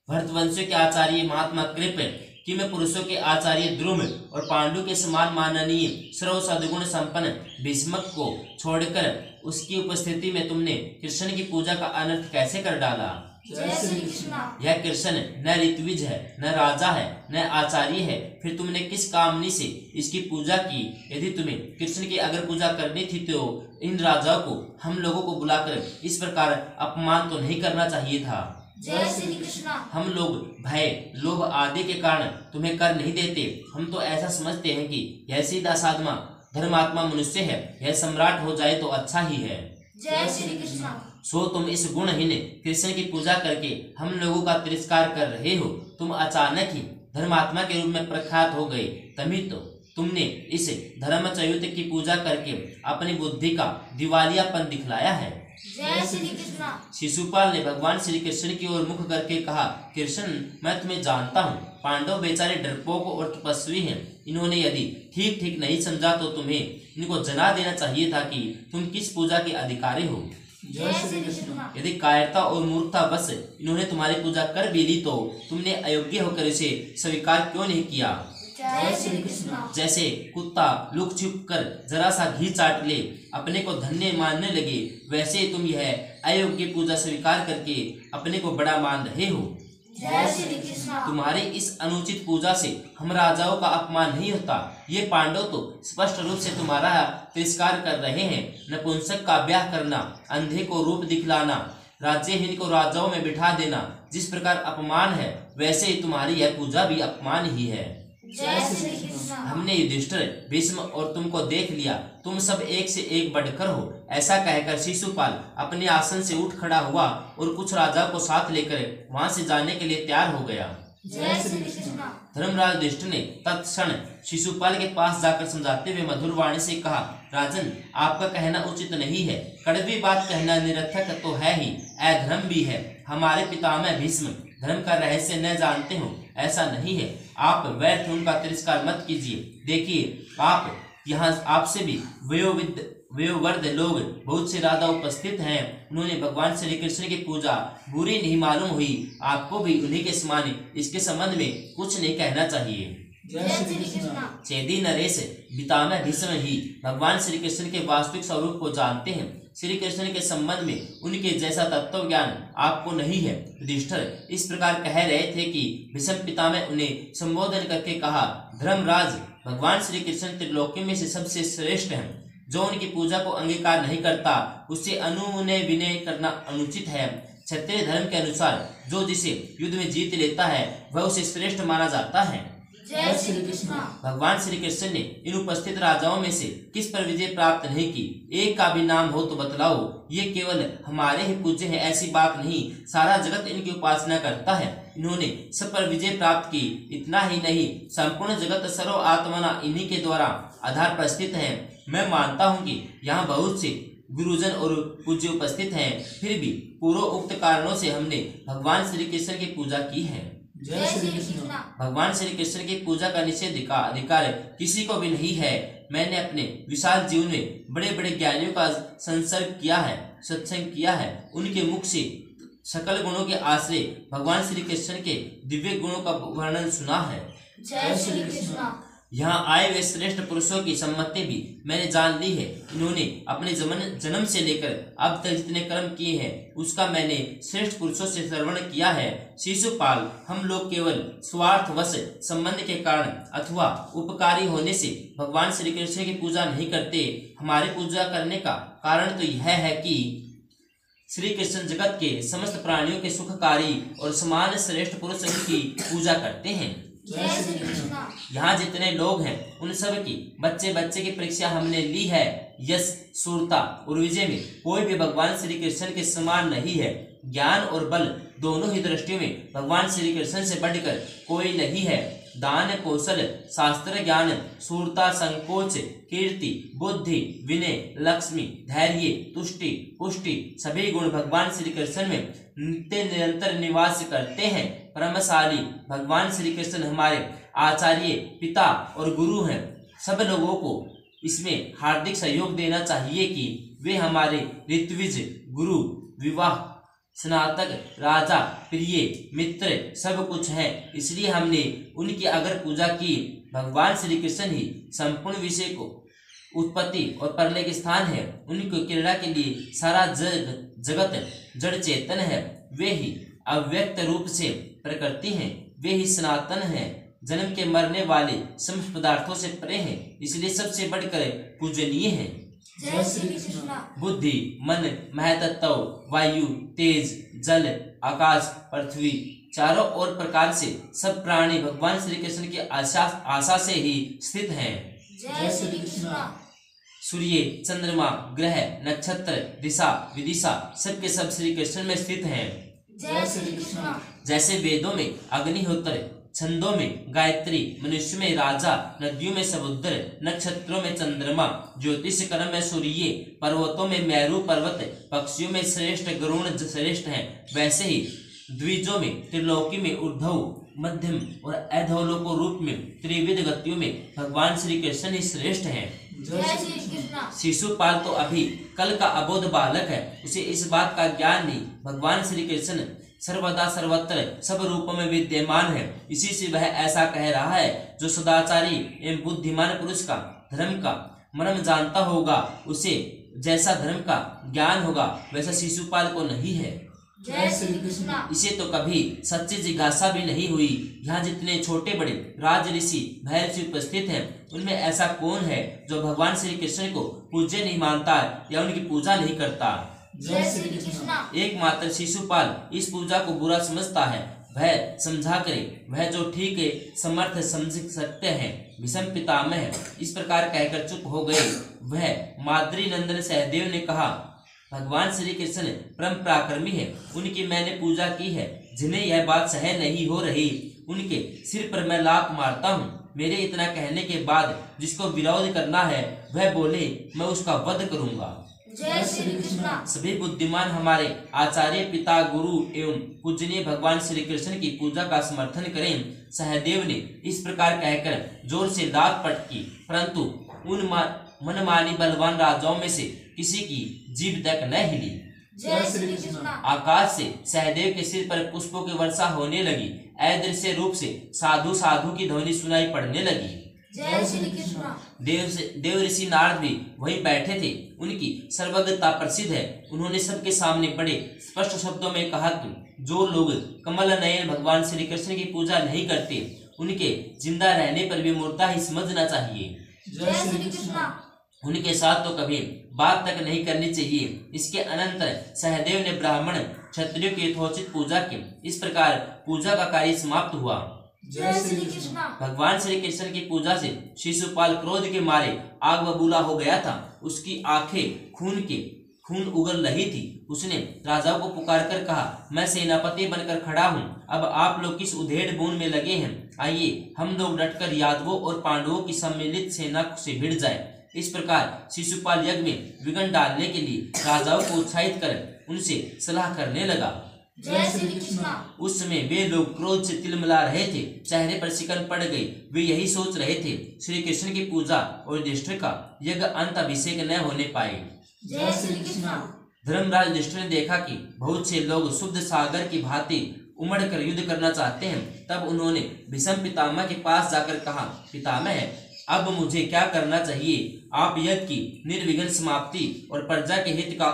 भरतवंशियों के आचार्य महात्मा कृप, किम पुरुषों के आचार्य द्रुम और पांडु के समान माननीय सर्व सद्गुण संपन्न भीष्मक को छोड़कर उसकी उपस्थिति में तुमने कृष्ण की पूजा का अनर्थ कैसे कर डाला? जय श्री कृष्ण। यह कृष्ण न ऋत्विज है, न राजा है, न आचार्य है, फिर तुमने किस कामनी से इसकी पूजा की? यदि तुम्हें कृष्ण की अगर पूजा करनी थी तो इन राजाओं को हम लोगों को बुलाकर इस प्रकार अपमान तो नहीं करना चाहिए था। जय श्री कृष्ण। हम लोग भय, लोभ आदि के कारण तुम्हें कर नहीं देते। हम तो ऐसा समझते हैं कि यह सीधा साधमा धर्मात्मा मनुष्य है, यह सम्राट हो जाए तो अच्छा ही है। जय श्री कृष्ण। सो तुम इस गुणहीन कृष्ण की पूजा करके हम लोगों का तिरस्कार कर रहे हो। तुम अचानक ही धर्मात्मा के रूप में प्रख्यात हो गए, तभी तो तुमने इस धर्मच्युत की पूजा करके अपनी बुद्धि का दिवालियापन दिखलाया है। जय श्री कृष्ण। शिशुपाल ने भगवान श्री कृष्ण की ओर मुख करके कहा, कृष्ण, मैं तुम्हें जानता हूँ। पांडव बेचारे डरपोक और तपस्वी हैं। इन्होंने यदि ठीक ठीक नहीं समझा तो तुम्हें इनको जना देना चाहिए था कि तुम किस पूजा के अधिकारी हो। जय श्री कृष्ण। यदि कायरता और मूर्खता बस इन्होंने तुम्हारी पूजा कर भी ली तो तुमने अयोग्य होकर इसे स्वीकार क्यों नहीं किया? जय श्री कृष्ण। जैसे कुत्ता लुक छुप कर जरा सा घी चाट ले अपने को धन्य मानने लगे, वैसे ही तुम यह अयोग्य पूजा स्वीकार करके अपने को बड़ा मान रहे हो। जय श्री कृष्ण। तुम्हारी इस अनुचित पूजा से हम राजाओं का अपमान नहीं होता। ये पांडव तो स्पष्ट रूप से तुम्हारा तिरस्कार कर रहे हैं। नपुंसक का ब्याह करना, अंधे को रूप दिखलाना, राज्यहीन को राजाओं में बिठा देना जिस प्रकार अपमान है, वैसे ही तुम्हारी यह पूजा भी अपमान ही है। जय श्री कृष्ण। हमने युधिष्ठिर, भीष्म और तुमको देख लिया, तुम सब एक से एक बढ़कर हो। ऐसा कहकर शिशुपाल अपने आसन से उठ खड़ा हुआ और कुछ राजाओं को साथ लेकर वहां से जाने के लिए तैयार हो गया। जय श्री कृष्ण। धर्मराज युधिष्ठिर ने तत्क्षण शिशुपाल के पास जाकर समझाते हुए मधुर वाणी से कहा, राजन, आपका कहना उचित नहीं है। कड़वी बात कहना निरर्थक तो है ही, अधर्म भी है। हमारे पितामह भीष्म धर्म का रहस्य न जानते हो, ऐसा नहीं है। आप व्यर्थ उनका तिरस्कार मत कीजिए। देखिए, आप यहाँ आपसे भी वयोवृद्ध लोग बहुत से राजा उपस्थित हैं। उन्होंने भगवान श्री कृष्ण की पूजा बुरी नहीं मालूम हुई। आपको भी उन्हीं के समान इसके संबंध में कुछ नहीं कहना चाहिए। जय श्री कृष्ण। चेदी नरेश पितामह भीष्म ही भगवान श्री कृष्ण के वास्तविक स्वरूप को जानते हैं। श्री कृष्ण के संबंध में उनके जैसा तत्व ज्ञान आपको नहीं है। युधिष्ठिर इस प्रकार कह रहे थे कि भीष्म पितामह उन्हें संबोधन करके कहा, धर्मराज, भगवान श्री कृष्ण त्रिलोकी में से सबसे श्रेष्ठ हैं। जो उनकी पूजा को अंगीकार नहीं करता उससे अनुनय विनय करना अनुचित है। क्षत्रिय धर्म के अनुसार जो जिसे युद्ध में जीत लेता है वह उसे श्रेष्ठ माना जाता है। जय श्री कृष्ण। भगवान श्री कृष्ण ने इन उपस्थित राजाओं में से किस पर विजय प्राप्त नहीं की? एक का भी नाम हो तो बतलाओ। ये केवल हमारे ही पूज्य हैं ऐसी बात नहीं, सारा जगत इनकी उपासना करता है। इन्होंने सब पर विजय प्राप्त की। इतना ही नहीं, संपूर्ण जगत सर्व आत्मना इन्हीं के द्वारा आधार पर स्थित है। मैं मानता हूँ कि यहाँ बहुत से गुरुजन और पूज्य उपस्थित हैं, फिर भी पूर्व उक्त कारणों से हमने भगवान श्री कृष्ण की पूजा की है। जय श्री कृष्ण। भगवान श्री कृष्ण की पूजा का निषेध अधिकार किसी को भी नहीं है। मैंने अपने विशाल जीवन में बड़े बड़े ज्ञानियों का संसर्ग किया है, सत्संग किया है। उनके मुख से सकल गुणों के आश्रय भगवान श्री कृष्ण के दिव्य गुणों का वर्णन सुना है। जय श्री कृष्ण। यहाँ आए हुए श्रेष्ठ पुरुषों की सम्मति भी मैंने जान ली है। इन्होंने अपने जन्म से लेकर अब तक जितने कर्म किए हैं उसका मैंने श्रेष्ठ पुरुषों से श्रवण किया है। शिशुपाल, हम लोग केवल स्वार्थवश संबंध के कारण अथवा उपकारी होने से भगवान श्री कृष्ण की पूजा नहीं करते। हमारी पूजा करने का कारण तो यह है कि श्री कृष्ण जगत के समस्त प्राणियों के सुखकारी और समान श्रेष्ठ पुरुष की पूजा करते हैं। जय श्री कृष्ण। यहाँ जितने लोग हैं उन सब की बच्चे की परीक्षा हमने ली है। यश, शूरता और विजय में कोई भी भगवान श्री कृष्ण के समान नहीं है। ज्ञान और बल दोनों ही दृष्टियों में भगवान श्री कृष्ण से बढ़कर कोई नहीं है। दान, कौशल, शास्त्र ज्ञान, शूरता, संकोच, कीर्ति, बुद्धि, विनय, लक्ष्मी, धैर्य, तुष्टि, पुष्टि सभी गुण भगवान श्री कृष्ण में नित्य निरंतर निवास करते हैं। परमशाली भगवान श्री कृष्ण हमारे आचार्य, पिता और गुरु हैं। सब लोगों को इसमें हार्दिक सहयोग देना चाहिए कि वे हमारे ऋत्विज, गुरु, विवाह, स्नातक, राजा, प्रिय, मित्र सब कुछ है। इसलिए हमने उनकी अगर पूजा की, भगवान श्री कृष्ण ही संपूर्ण विषय को उत्पत्ति और प्रलय के स्थान है। उनकी क्रीड़ा के लिए सारा जगत जड़ चेतन है। वे ही अव्यक्त रूप से प्रकृति हैं। वे ही सनातन हैं, जन्म के मरने वाले समस्त पदार्थों से परे हैं, इसलिए सबसे बढ़कर पूजनीय हैं। जय श्री कृष्ण। बुद्धि, मन, महतत्व, वायु, तेज, जल, आकाश, पृथ्वी चारों ओर प्रकार से सब प्राणी भगवान श्री कृष्ण की आशा से ही स्थित हैं। जय श्री कृष्ण। सूर्य, चंद्रमा, ग्रह, नक्षत्र, दिशा, विदिशा सबके सब श्री कृष्ण में स्थित हैं। जय श्री कृष्ण। जैसे वेदों में अग्निहोत्र, छंदों में गायत्री, मनुष्य में राजा, नदियों में समुद्र, नक्षत्रों में चंद्रमा, ज्योतिष कर्म में सूर्य, पर्वतों में मेरु पर्वत, पक्षियों में श्रेष्ठ गरुण श्रेष्ठ हैं, वैसे ही द्विजों में त्रिलोकी में ऊर्ध्व, मध्यम और अधोलोक रूप में त्रिविध गतियों में भगवान श्री कृष्ण ही श्रेष्ठ हैं। जय श्री कृष्ण। शिशुपाल तो अभी कल का अबोध बालक है, उसे इस बात का ज्ञान नहीं। भगवान श्री कृष्ण सर्वदा सर्वत्र सब रूपों में विद्यमान है, इसी से वह ऐसा कह रहा है। जो सदाचारी एवं बुद्धिमान पुरुष का धर्म का मर्म जानता होगा, उसे जैसा धर्म का ज्ञान होगा वैसा शिशुपाल को नहीं है। जय श्री कृष्ण। इसे तो कभी सच्ची जिज्ञासा भी नहीं हुई। यहाँ जितने छोटे बड़े राज ऋषि भैर ऋषि उपस्थित हैं, उनमें ऐसा कौन है जो भगवान श्री कृष्ण को पूज्य नहीं मानता या उनकी पूजा नहीं करता। जय श्री कृष्ण। एकमात्र शिशुपाल इस पूजा को बुरा समझता है। वह समझा करे, वह जो ठीक है समर्थ समझ सकते हैं। भीष्म पितामह इस प्रकार कहकर चुप हो गए। वह माद्री नंदन सहदेव ने कहा, भगवान श्री कृष्ण परम पराक्रमी है, उनकी मैंने पूजा की है। जिन्हें यह बात सहन नहीं हो रही, उनके सिर पर मैं लात मारता हूँ। मेरे इतना कहने के बाद जिसको विरोध करना है वह बोले, मैं उसका वध करूंगा। जय श्री कृष्ण। सभी बुद्धिमान हमारे आचार्य पिता गुरु एवं पूजनीय भगवान श्री कृष्ण की पूजा का समर्थन करें। सहदेव ने इस प्रकार कहकर जोर से दांत पटकी, परंतु उन मनमानी बलवान राजाओं में से किसी की जीभ तक न हिली। जय श्री कृष्ण। आकाश से सहदेव के सिर पर पुष्पों की वर्षा होने लगी। अदृश्य रूप से साधु साधु की ध्वनि सुनाई पड़ने लगी। जय श्री कृष्ण। देव ऋषि नारद भी वहीं बैठे थे। उनकी सर्वज्ञता प्रसिद्ध है। उन्होंने सबके सामने बड़े स्पष्ट शब्दों में कहा कि जो लोग कमल नयन भगवान श्री कृष्ण की पूजा नहीं करते, उनके जिंदा रहने पर भी मुर्दा ही समझना चाहिए। जय श्री कृष्ण। उनके साथ तो कभी बात तक नहीं करनी चाहिए। इसके अनंतर सहदेव ने ब्राह्मण क्षत्रियों की यथोचित पूजा की। इस प्रकार पूजा का कार्य समाप्त हुआ। जय श्री कृष्ण। भगवान श्री कृष्ण की पूजा से शिशुपाल क्रोध के मारे आग बबूला हो गया था। उसकी आंखें खून उगल रही थी। उसने राजाओं को पुकार कर कहा, मैं सेनापति बनकर खड़ा हूँ। अब आप लोग किस उधेड़ बुन में लगे हैं? आइए हम लोग डटकर यादवों और पांडवों की सम्मिलित सेना से भिड़ जाए। इस प्रकार शिशुपाल यज्ञ में विघ्न डालने के लिए राजाओं को उत्साहित कर उनसे सलाह करने लगा। जय श्री कृष्ण। उस समय वे लोग क्रोध से तिलमिला रहे थे, चेहरे पर शिकन पड़ गई। वे यही सोच रहे थे, श्री कृष्ण की पूजा और युधिष्ठिर का यज्ञ अंत अभिषेक न होने पाए। जय श्री कृष्ण। धर्मराज युधिष्ठिर ने देखा कि बहुत से लोग शुद्ध सागर की भांति उमड़ कर युद्ध करना चाहते हैं। तब उन्होंने भीष्म पितामह के पास जाकर कहा, पितामह अब मुझे क्या करना चाहिए? आप यज्ञ की निर्विघ्न समाप्ति और प्रजा के हित का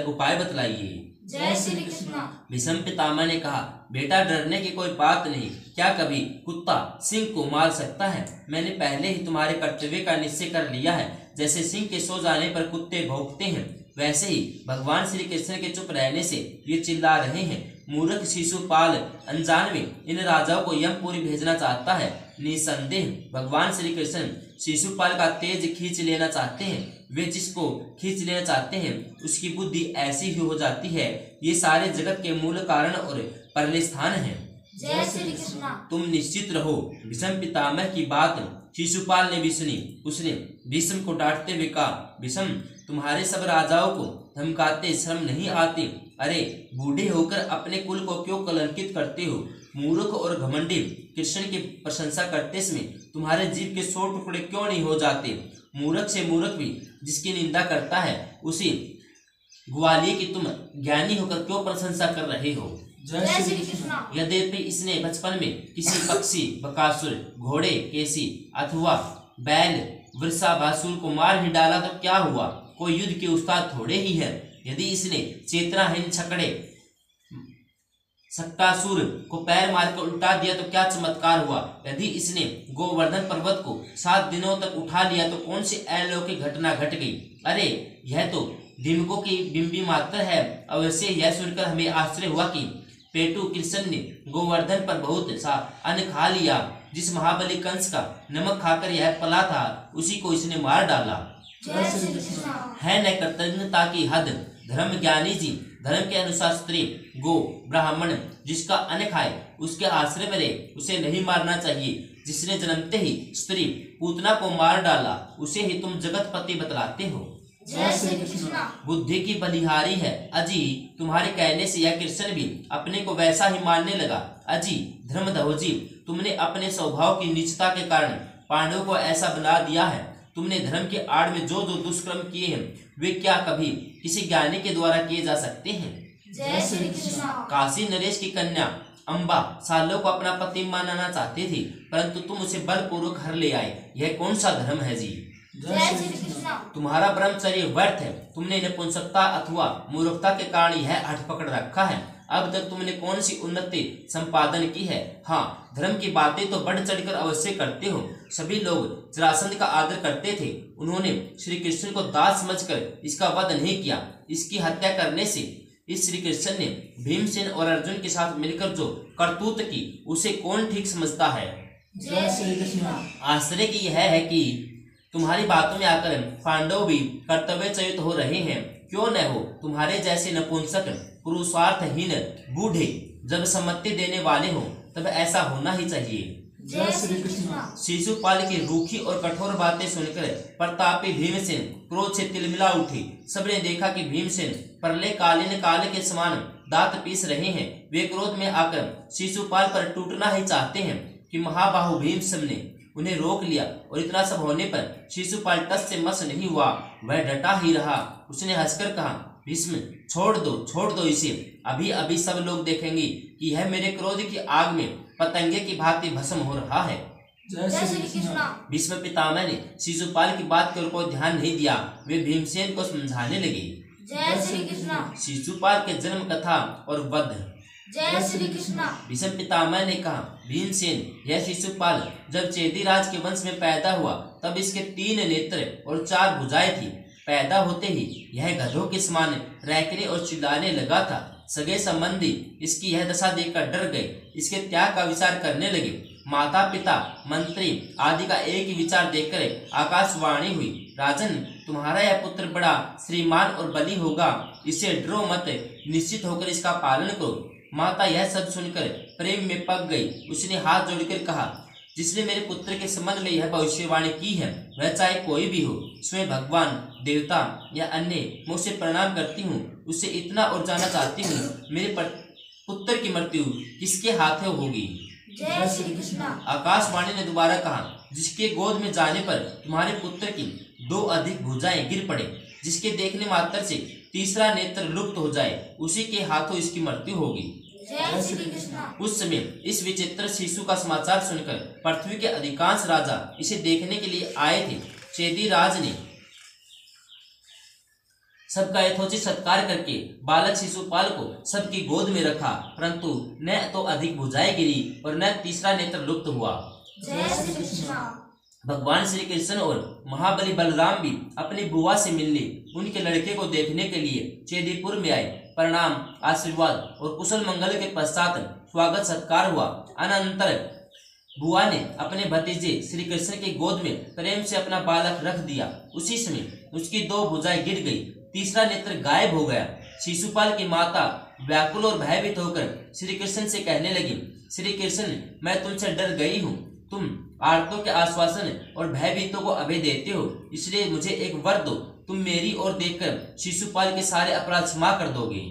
उपाय बतलाइए। जय श्री कृष्ण। भीष्म पितामह ने कहा, बेटा डरने की कोई बात नहीं। क्या कभी कुत्ता सिंह को मार सकता है? मैंने पहले ही तुम्हारे कर्तव्य का निश्चय कर लिया है। जैसे सिंह के सो जाने पर कुत्ते भौंकते हैं, वैसे ही भगवान श्री कृष्ण के चुप रहने से ये चिल्ला रहे हैं। मूर्ख शिशुपाल अनजान में इन राजाओं को यमपुरी भेजना चाहता है। निसंदेह भगवान श्री कृष्ण शिशुपाल का तेज खींच लेना चाहते हैं। वे जिसको खींच लेना चाहते हैं उसकी बुद्धि ऐसी ही हो जाती है। ये सारे जगत के मूल कारण और परले स्थान है। जय श्री कृष्ण। तुम निश्चित रहो। भीष्म पितामह की बात शिशुपाल ने भी सुनी। उसने भीष्म को डांटते हुए कहा, भीष्म तुम्हारे सब राजाओं को धमकाते शर्म नहीं आती? अरे बूढ़े होकर अपने कुल को क्यों कलंकित करते हो? मूर्ख और घमंडी कृष्ण की प्रशंसा करते समय तुम्हारे जीव के 100 टुकड़े क्यों नहीं हो जाते? मूर्ख से मूर्ख भी जिसकी निंदा करता है, उसी ग्वालियर की तुम ज्ञानी होकर क्यों प्रशंसा कर रहे हो? जय श्री कृष्ण। यद्यपि इसने बचपन में किसी पक्षी, बकासुर, घोड़े, केसी अथवा बैल, वृषाभासुर को मार ही डाला तो क्या हुआ? कोई युद्ध के उस्ताद थोड़े ही है। यदि इसने चेतनाहीन छकड़े सक्कासुर को पैर मारकर उल्टा दिया तो क्या चमत्कार हुआ? यदि इसने गोवर्धन पर्वत को 7 दिनों तक उठा लिया तो कौन सी अलौकिक घटना घट गई? अरे यह तो दिमकों की बिंबी मात्र है। अवश्य यह सुनकर हमें आश्चर्य हुआ कि पेटू कृष्ण ने गोवर्धन पर बहुत सा अन्न खा लिया। जिस महाबली कंस का नमक खाकर यह पला था, उसी को इसने मार डाला। जय श्री कृष्ण। है न कृतज्ञता की हद। धर्म ज्ञानी जी धर्म के अनुसार स्त्री, गो, ब्राह्मण जिसका अन्न खाए उसके आश्रय में रहे, उसे नहीं मारना चाहिए। जिसने जन्मते ही स्त्री पूतना को मार डाला, उसे ही तुम जगतपति बतलाते हो। जय श्री कृष्ण। बुद्धि की बलिहारी है अजी। तुम्हारे कहने से यह कृष्ण भी अपने को वैसा ही मानने लगा। अजी धर्मध्वजी, तुमने अपने स्वभाव की नीचता के कारण पांडवों को ऐसा बना दिया है। तुमने धर्म के आड़ में जो जो दुष्कर्म किए हैं वे क्या कभी किसी ज्ञानी के द्वारा किए जा सकते हैं? जय श्री कृष्ण। काशी नरेश की कन्या अम्बा सालों को अपना पति मानना चाहती थी, परंतु तुम उसे बलपूर्वक हर ले आए। यह कौन सा धर्म है जी? जय श्री कृष्ण। तुम्हारा ब्रह्मचर्य व्यर्थ है। तुमने नपुंसकता अथवा मूर्खता के कारण यह हठ पकड़ रखा है। अब तक तुमने कौन सी उन्नति संपादन की है? हाँ, धर्म की बातें तो बढ़ चढ़कर अवश्य करते हो। सभी लोग जरासंध का आदर करते थे। उन्होंने श्री कृष्ण को दास समझकर इसका वध नहीं किया। इसकी हत्या करने से इस श्री कृष्ण ने भीमसेन और अर्जुन के साथ मिलकर जो करतूत की उसे कौन ठीक समझता है? जय श्री कृष्ण। आश्चर्य की यह है कि तुम्हारी बातों में आकर पांडव भी कर्तव्यच्युत हो रहे हैं। क्यों न हो, तुम्हारे जैसे नपुंसक पुरुषार्थहीन बूढ़े जब सम्मति देने वाले हो तब ऐसा होना ही चाहिए। जय श्री कृष्ण। शिशुपाल की रूखी और कठोर बातें सुनकर प्रतापी भीमसेन क्रोध से तिलमिला उठे। सबने देखा कि भीमसेन प्रलय कालीन काल के समान दांत पीस रहे हैं। वे क्रोध में आकर शिशुपाल पर टूटना ही चाहते हैं कि महाबाहु भीमसेन ने उन्हें रोक लिया और इतना सब होने पर शिशुपाल टस से मस नहीं हुआ, वह डटा ही रहा। उसने हंसकर कहा, भीष्म छोड़ दो इसे। अभी अभी सब लोग देखेंगे कि यह मेरे क्रोध की आग में पतंगे की भांति भस्म हो रहा है। जय श्री कृष्ण। भीष्म पितामह ने शिशुपाल की बात की ओर कोई ध्यान नहीं दिया। वे भीमसेन को समझाने लगे। जय श्री कृष्ण। शिशुपाल के जन्म कथा और वध। जय श्री कृष्ण। भीष्म पितामह ने कहा, भीमसेन, यह शिशुपाल जब चेदीराज के वंश में पैदा हुआ तब इसके 3 नेत्र और 4 भुजाएं थी। पैदा होते ही यह गधों के समान रैकने और चिल्लाने लगा था। सगे संबंधी इसकी यह दशा देखकर डर गए, इसके त्याग का विचार करने लगे। माता पिता मंत्री आदि का एक ही विचार देखकर आकाशवाणी हुई, राजन, तुम्हारा यह पुत्र बड़ा श्रीमान और बली होगा, इसे डरो मत, निश्चित होकर इसका पालन करो। माता यह सब सुनकर प्रेम में पक गई। उसने हाथ जोड़कर कहा, जिसने मेरे पुत्र के संबंध में यह भविष्यवाणी की है वह चाहे कोई भी हो, स्वयं भगवान, देवता या अन्य, मैं उसे प्रणाम करती हूँ। उससे इतना और जानना चाहती हूँ, मेरे पुत्र की मृत्यु किसके हाथों होगी? जय श्री कृष्ण। आकाशवाणी ने दोबारा कहा, जिसके गोद में जाने पर तुम्हारे पुत्र की 2 अधिक भुजाएं गिर पड़े, जिसके देखने मात्र से तीसरा नेत्र लुप्त हो जाए, उसी के हाथों इसकी मृत्यु होगी। जय श्री कृष्ण। उस समय इस विचित्र शिशु का समाचार सुनकर पृथ्वी के अधिकांश राजा इसे देखने के लिए आए थे। चेदीराज ने सबका यथोचित सत्कार करके बालक शिशुपाल को सबकी गोद में रखा, परंतु न तो अधिक भुजाएं गिरी और न तीसरा नेत्र लुप्त हुआ। जय श्री कृष्ण। भगवान श्री कृष्ण और महाबली बलराम भी अपनी बुआ से मिलने उनके लड़के को देखने के लिए चेदीपुर में आए। प्रणाम, आशीर्वाद और कुशल मंगल के पश्चात स्वागत सत्कार हुआ। अनंतर बुआ ने अपने भतीजे श्री कृष्ण की गोद में प्रेम से अपना बालक रख दिया। उसी समय उसकी 2 भुजाएं गिर गई, तीसरा नेत्र गायब हो गया। शिशुपाल की माता व्याकुल और भयभीत होकर श्री कृष्ण से कहने लगी, श्री कृष्ण, मैं तुमसे डर गई हूँ। तुम आर्तों के आश्वासन और भयभीतों को अभय देते हो, इसलिए मुझे एक वर दो। तुम मेरी ओर देखकर शिशुपाल के सारे अपराध क्षमा कर दोगे।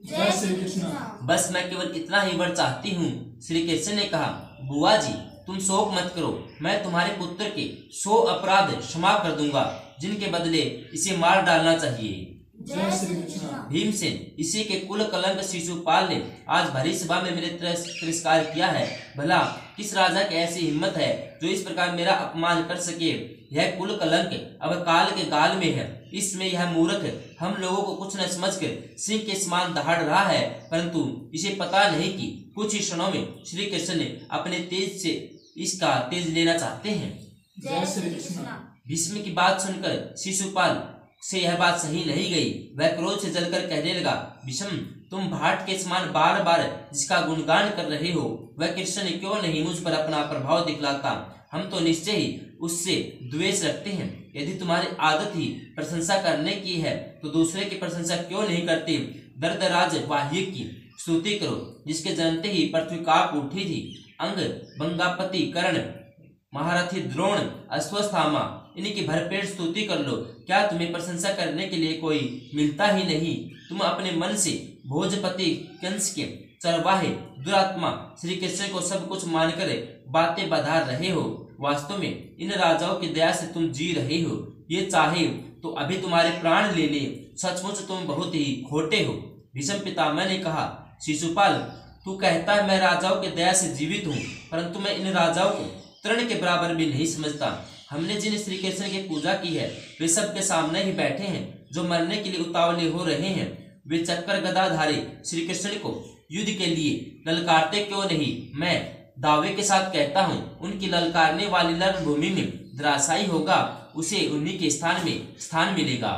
जय श्री कृष्ण। बस मैं केवल इतना ही वर चाहती हूँ। श्री कृष्ण ने कहा, बुआ जी, तुम शोक मत करो, मैं तुम्हारे पुत्र के 100 अपराध क्षमा कर दूंगा, जिनके बदले इसे मार डालना चाहिए। जय श्री कृष्ण। भीमसेन, इसी के कुल कलंक शिशुपाल ने आज भरी सभा में मेरे तिरस्कार किया है। भला किस राजा की ऐसी हिम्मत है जो इस प्रकार मेरा अपमान कर सके? यह कुल कलंक अब काल के गाल में है। इसमें यह मूर्ख हम लोगों को कुछ न समझकर सिंह के समान दहाड़ रहा है, परंतु इसे पता नहीं कि कुछ ही क्षणों में श्री कृष्ण ने अपने तेज से इसका तेज लेना चाहते हैं। जय श्री कृष्ण। भीष्म की बात सुनकर शिशुपाल से यह बात सही नहीं गई। वह क्रोध से जलकर कहने लगा, भीष्म, तुम भाट के समान बार बार जिसका गुणगान कर रहे हो, वह कृष्ण क्यों नहीं मुझ पर अपना प्रभाव दिखलाता? हम तो निश्चय ही उससे द्वेष रखते हैं। यदि तुम्हारी आदत ही प्रशंसा करने की है तो दूसरे की प्रशंसा क्यों नहीं करते? दर्दराज वाह्य की स्तुति करो, जिसके जनते ही पृथ्वी कांप उठी थी। अंग, बंगापति, कर्ण, महारथी द्रोण, अश्वत्थामा, इनकी भरपेट स्तुति कर लो। क्या तुम्हें प्रशंसा करने के लिए कोई मिलता ही नहीं? तुम अपने मन से भोजपति कंस के चरवाहे दुरात्मा श्री कृष्ण को सब कुछ मानकर बातें बधार रहे हो। वास्तव में इन राजाओं की दया से तुम जी रहे हो। ये चाहे तो अभी तुम्हारे प्राण ले ले। सचमुच तुम बहुत ही खोटे हो। भीष्म पितामह ने कहा, शिशुपाल तू कहता है मैं राजाओं की दया से जीवित हूँ, परंतु मैं इन राजाओं को तृण के बराबर भी नहीं समझता। हमने जिन श्री कृष्ण की पूजा की है वे सबके सामने ही बैठे हैं। जो मरने के लिए उतावले हो रहे हैं वे चक्कर गदाधारी श्री कृष्ण को युद्ध के लिए ललकारते क्यों नहीं? मैं दावे के साथ कहता हूँ उनकी ललकारने वाली रणभूमि में धराशायी होगा, उसे उन्हीं के स्थान में स्थान मिलेगा।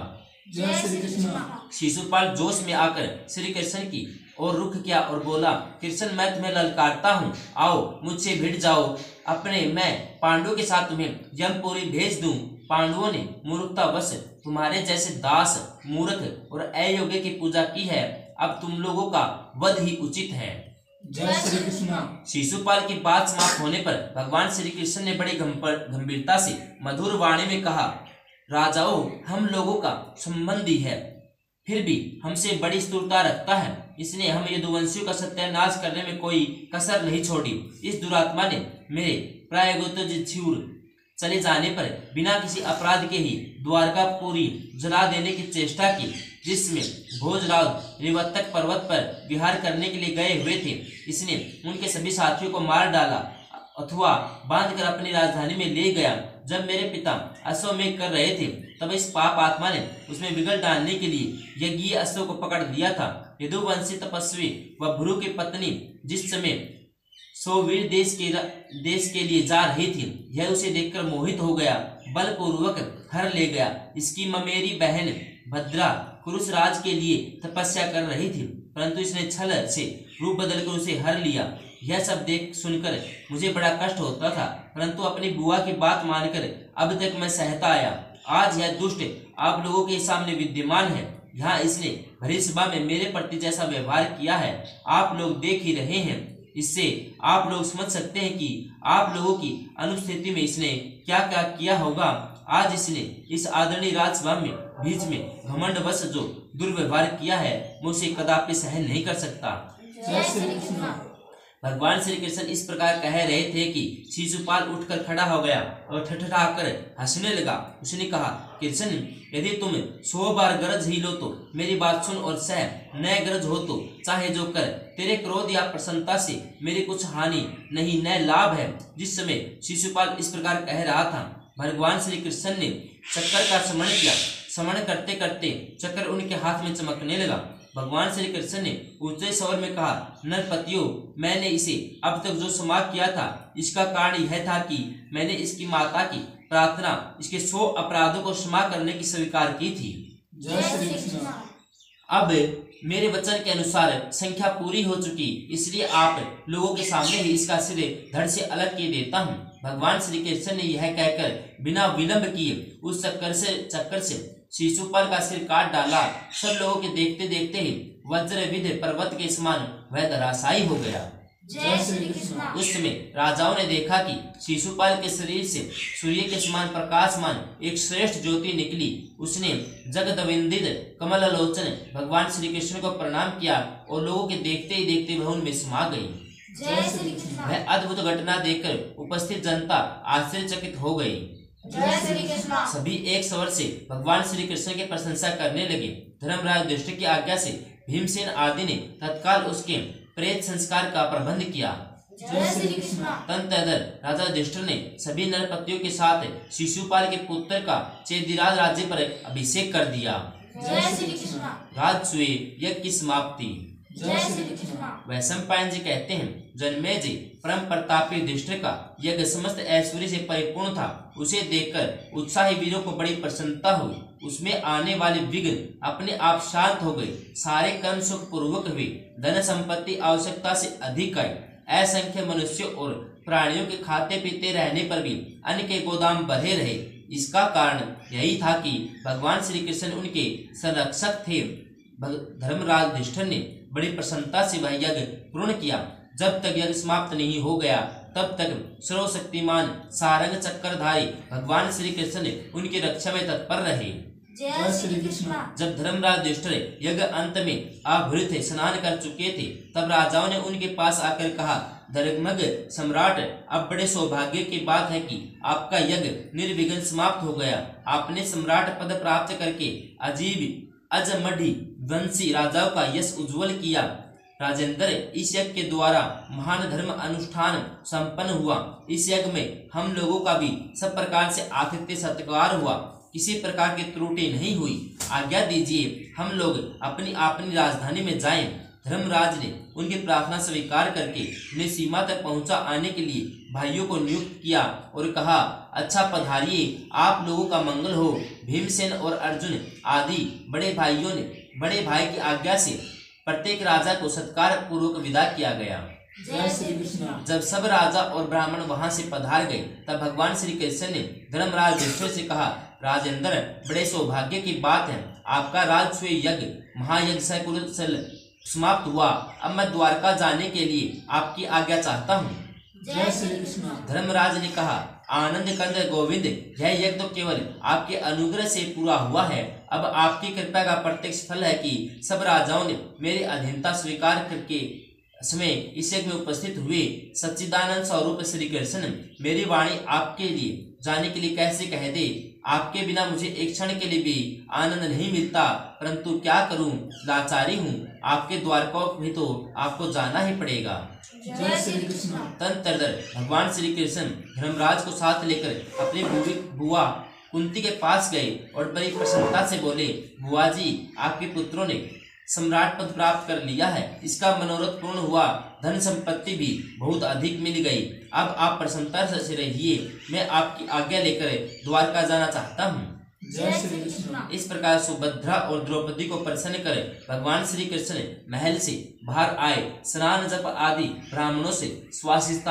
जय श्री कृष्ण। शिशुपाल जोश में आकर श्री कृष्ण की और रुख किया और बोला, कृष्ण मैं तुम्हें ललकारता हूँ, आओ मुझसे भिड़ जाओ। अपने मैं पांडवों के साथ तुम्हें यमपुरी भेज दूं। पांडवों ने मूर्खतावश तुम्हारे जैसे दास मूर्ख और अयोग्य की पूजा की है। अब तुम लोगों का वध ही उचित है। जय श्री कृष्ण। शिशुपाल की बात समाप्त होने पर भगवान श्री कृष्ण ने बड़ी गंभीरता से मधुर वाणी में कहा, राजाओं हम लोगों का संबंधी है, फिर भी हमसे बड़ी स्थूलता रखता है, इसलिए हम यदुवंशियों का सत्यानाश करने में कोई कसर नहीं छोड़ी। इस दुरात्मा ने मेरे प्रायगुतजिछूर चले जाने पर बिना किसी अपराध के ही द्वारकापुरी जला देने की चेष्टा की, जिसमें भोजराज रिवत्तक पर्वत पर विहार करने के लिए गए हुए थे। इसने उनके सभी साथियों को मार डाला अथवा बांधकर अपनी राजधानी में ले गया। जब मेरे पिता अश्वमेध कर रहे थे तब इस पाप आत्मा ने उसमें बिगड़ डालने के लिए यज्ञीय अस्त्रों को पकड़ लिया था। यदुवंशी तपस्वी व भृगु की पत्नी जिस समय सोवीर देश के लिए जा रही थी, यह उसे देखकर मोहित हो गया, बलपूर्वक हर ले गया। इसकी ममेरी बहन भद्रा कुरुष राज के लिए तपस्या कर रही थी, परंतु इसने छल से रूप बदलकर उसे हर लिया। यह सब देख सुनकर मुझे बड़ा कष्ट होता था, परंतु अपनी बुआ की बात मानकर अब तक मैं सहता आया। आज यह दुष्ट आप लोगों के सामने विद्यमान है। यहाँ इसने भरी सभा में मेरे प्रति जैसा व्यवहार किया है आप लोग देख ही रहे हैं। इससे आप लोग समझ सकते हैं कि आप लोगों की अनुपस्थिति में इसने क्या क्या किया होगा। आज इसने इस आदरणीय राजसभा में बीच में घमंडवश जो दुर्व्यवहार किया है मैं उसे कदापि सहन नहीं कर सकता। जय श्री कृष्ण। भगवान श्री कृष्ण इस प्रकार कह रहे थे कि शिशुपाल उठकर खड़ा हो गया और ठठठाकर हंसने लगा। उसने कहा, कृष्ण यदि तुम 100 बार गरज ही लो तो मेरी बात सुन और सह न गरज हो तो चाहे जो कर। तेरे क्रोध या प्रसन्नता से मेरी कुछ हानि नहीं न लाभ है। जिस समय शिशुपाल इस प्रकार कह रहा था भगवान श्री कृष्ण ने चक्कर का स्मरण किया। स्मरण करते करते चक्कर उनके हाथ में चमकने लगा। भगवान श्री कृष्ण ने ऊंचे स्वर में कहा, नरपतियों मैंने इसे अब तक जो समाप्त किया था इसका कारण यह था कि मैंने इसकी माता की प्रार्थना इसके 100 अपराधों को क्षमा करने की स्वीकार की थी। जय श्री कृष्ण। अब मेरे वचन के अनुसार संख्या पूरी हो चुकी, इसलिए आप लोगों के सामने ही इसका सिर धड़ से अलग किए देता हूँ। भगवान श्री कृष्ण ने यह कहकर बिना विलंब किए उस चक्कर से शिशुपाल का सिर काट डाला। सब लोगों के देखते देखते ही वज्रविद पर्वत के समान वह धराशायी हो गया। जय श्री कृष्ण। उस समय राजाओं ने देखा कि शिशुपाल के शरीर से सूर्य के समान प्रकाशमान एक श्रेष्ठ ज्योति निकली। उसने जगदविंदित कमललोचन भगवान श्री कृष्ण को प्रणाम किया और लोगों के देखते ही देखते वह उनमें समा गई। जय श्री कृष्ण। वह अद्भुत घटना देखकर उपस्थित जनता आश्चर्यचकित हो गई। जय श्री कृष्ण। सभी एक स्वर से भगवान श्री कृष्ण की प्रशंसा करने लगे। धर्मराज युधिष्ठिर की आज्ञा से भीमसेन आदि ने तत्काल उसके प्रेत संस्कार का प्रबंध किया। जय श्री कृष्ण। तदनंतर राजा युधिष्ठिर ने सभी नरपतियों के साथ शिशुपाल के पुत्र का चेदिराज राज्य पर अभिषेक कर दिया। जय श्री कृष्ण। राजसूय यज्ञ की समाप्ति। जय श्री कृष्ण। वैशंपायन जी कहते हैं, जन्मेजय परम प्रतापी युधिष्ठिर का यज्ञ समस्त ऐश्वर्य से परिपूर्ण था। उसे देखकर उत्साही वीरों को बड़ी प्रसन्नता हुई। उसमें आने वाले विघ्न अपने आप शांत हो गए। सारे कर्म सुख पूर्वक हुए। धन संपत्ति आवश्यकता से अधिक आई। असंख्य मनुष्यों और प्राणियों के खाते पीते रहने पर भी अन्न के गोदाम भरे रहे। इसका कारण यही था कि भगवान श्री कृष्ण उनके संरक्षक थे। धर्मराज युधिष्ठिर ने बड़ी प्रसन्नता से वह यज्ञ पूर्ण किया। जब तक यज्ञ समाप्त नहीं हो गया तब तक सर्वशक्तिमान सारंग चक्रधारी भगवान श्री कृष्ण उनकी रक्षा में तत्पर रहे। जय श्री कृष्ण। जब धर्मराज युधिष्ठिर यज्ञ अंत में आभूरित स्नान कर चुके थे, तब राजाओं ने उनके पास आकर कहा, धर्मज्ञ सम्राट, अब बड़े सौभाग्य की बात है कि आपका यज्ञ निर्विघ्न समाप्त हो गया। आपने सम्राट पद प्राप्त करके अजीब अजमढ़ी वंशी राजाओं का यश उज्जवल किया। राजेंद्र, इस यज्ञ के द्वारा महान धर्म अनुष्ठान संपन्न हुआ। इस यज्ञ में हम लोगों का भी सब प्रकार से आतिथ्य सत्कार हुआ, किसी प्रकार की त्रुटि नहीं हुई। आज्ञा दीजिए, हम लोग अपनी अपनी राजधानी में जाएं। धर्मराज ने उनकी प्रार्थना स्वीकार करके उन्हें सीमा तक पहुंचा आने के लिए भाइयों को नियुक्त किया और कहा, अच्छा पधारिए, आप लोगों का मंगल हो। भीमसेन और अर्जुन आदि बड़े भाइयों ने बड़े भाई की आज्ञा से प्रत्येक राजा को सत्कार पूर्वक विदा किया गया। जय श्री कृष्ण। जब सब राजा और ब्राह्मण वहां से पधार गए, तब भगवान श्री कृष्ण ने धर्मराज युधिष्ठिर से कहा, राजेंद्र, बड़े सौभाग्य की बात है, आपका राजस्व यज्ञ महायज्ञ सकुशल समाप्त हुआ। अब मैं द्वारका जाने के लिए आपकी आज्ञा चाहता हूँ। जय श्री कृष्ण। धर्मराज ने कहा, आनंद कंद गोविंद, यह यज्ञ तो केवल आपके अनुग्रह से पूरा हुआ है। अब आपकी कृपा का प्रत्यक्ष फल है कि सब राजाओं ने मेरी अधीनता स्वीकार करके समय इस यज्ञ में उपस्थित हुए। सच्चिदानंद स्वरूप श्री कृष्ण मेरी वाणी आपके लिए जाने के लिए कैसे कह दे। आपके बिना मुझे एक क्षण के लिए भी आनंद नहीं मिलता, परंतु क्या करूं, लाचारी हूं। आपके द्वारका भी तो आपको जाना ही पड़ेगा। जय श्री कृष्ण। तदनंतर भगवान श्री कृष्ण धर्मराज को साथ लेकर अपनी बुआ कुंती के पास गए और बड़ी प्रसन्नता से बोले, बुआ जी, आपके पुत्रों ने सम्राट पद प्राप्त कर लिया है, इसका मनोरथ पूर्ण हुआ, धन संपत्ति भी बहुत अधिक मिल गई। अब आप प्रसन्नता से रहिए, मैं आपकी आज्ञा लेकर द्वारका जाना चाहता हूँ। जय श्री कृष्ण। इस प्रकार सुभद्रा और द्रौपदी को प्रसन्न कर भगवान श्री कृष्ण महल से बाहर आए। स्नान जप आदि ब्राह्मणों से स्वास्थ्य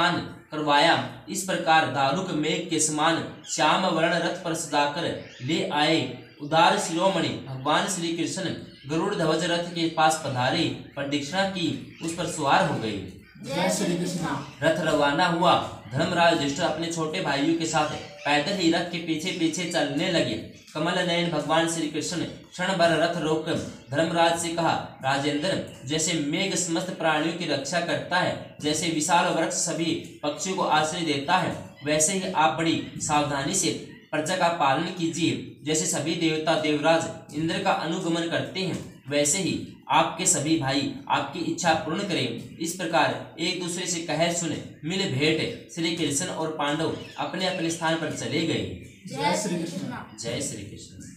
करवाया। इस प्रकार दारुक मेघ के समान श्याम वर्ण रथ पर सजाकर ले आए। उदार शिरोमणि भगवान श्री कृष्ण गरुड़ ध्वज रथ के पास पधारे, प्रदक्षिणा की, उस पर सवार हो गए। जय श्री कृष्ण। रथ रवाना हुआ। धर्मराज युधिष्ठिर अपने छोटे भाइयों के साथ पैदल ही रथ के पीछे पीछे चलने लगे। कमल नयन भगवान श्री कृष्ण ने क्षण भर रथ रोककर धर्मराज से कहा, राजेंद्र, जैसे मेघ समस्त प्राणियों की रक्षा करता है, जैसे विशाल वृक्ष सभी पक्षियों को आश्रय देता है, वैसे ही आप बड़ी सावधानी से प्रजा का पालन कीजिए। जैसे सभी देवता देवराज इंद्र का अनुगमन करते हैं, वैसे ही आपके सभी भाई आपकी इच्छा पूर्ण करें। इस प्रकार एक दूसरे से कह सुने मिल भेंट श्री कृष्ण और पांडव अपने अपने स्थान पर चले गए। जय श्री कृष्ण। जय श्री कृष्ण।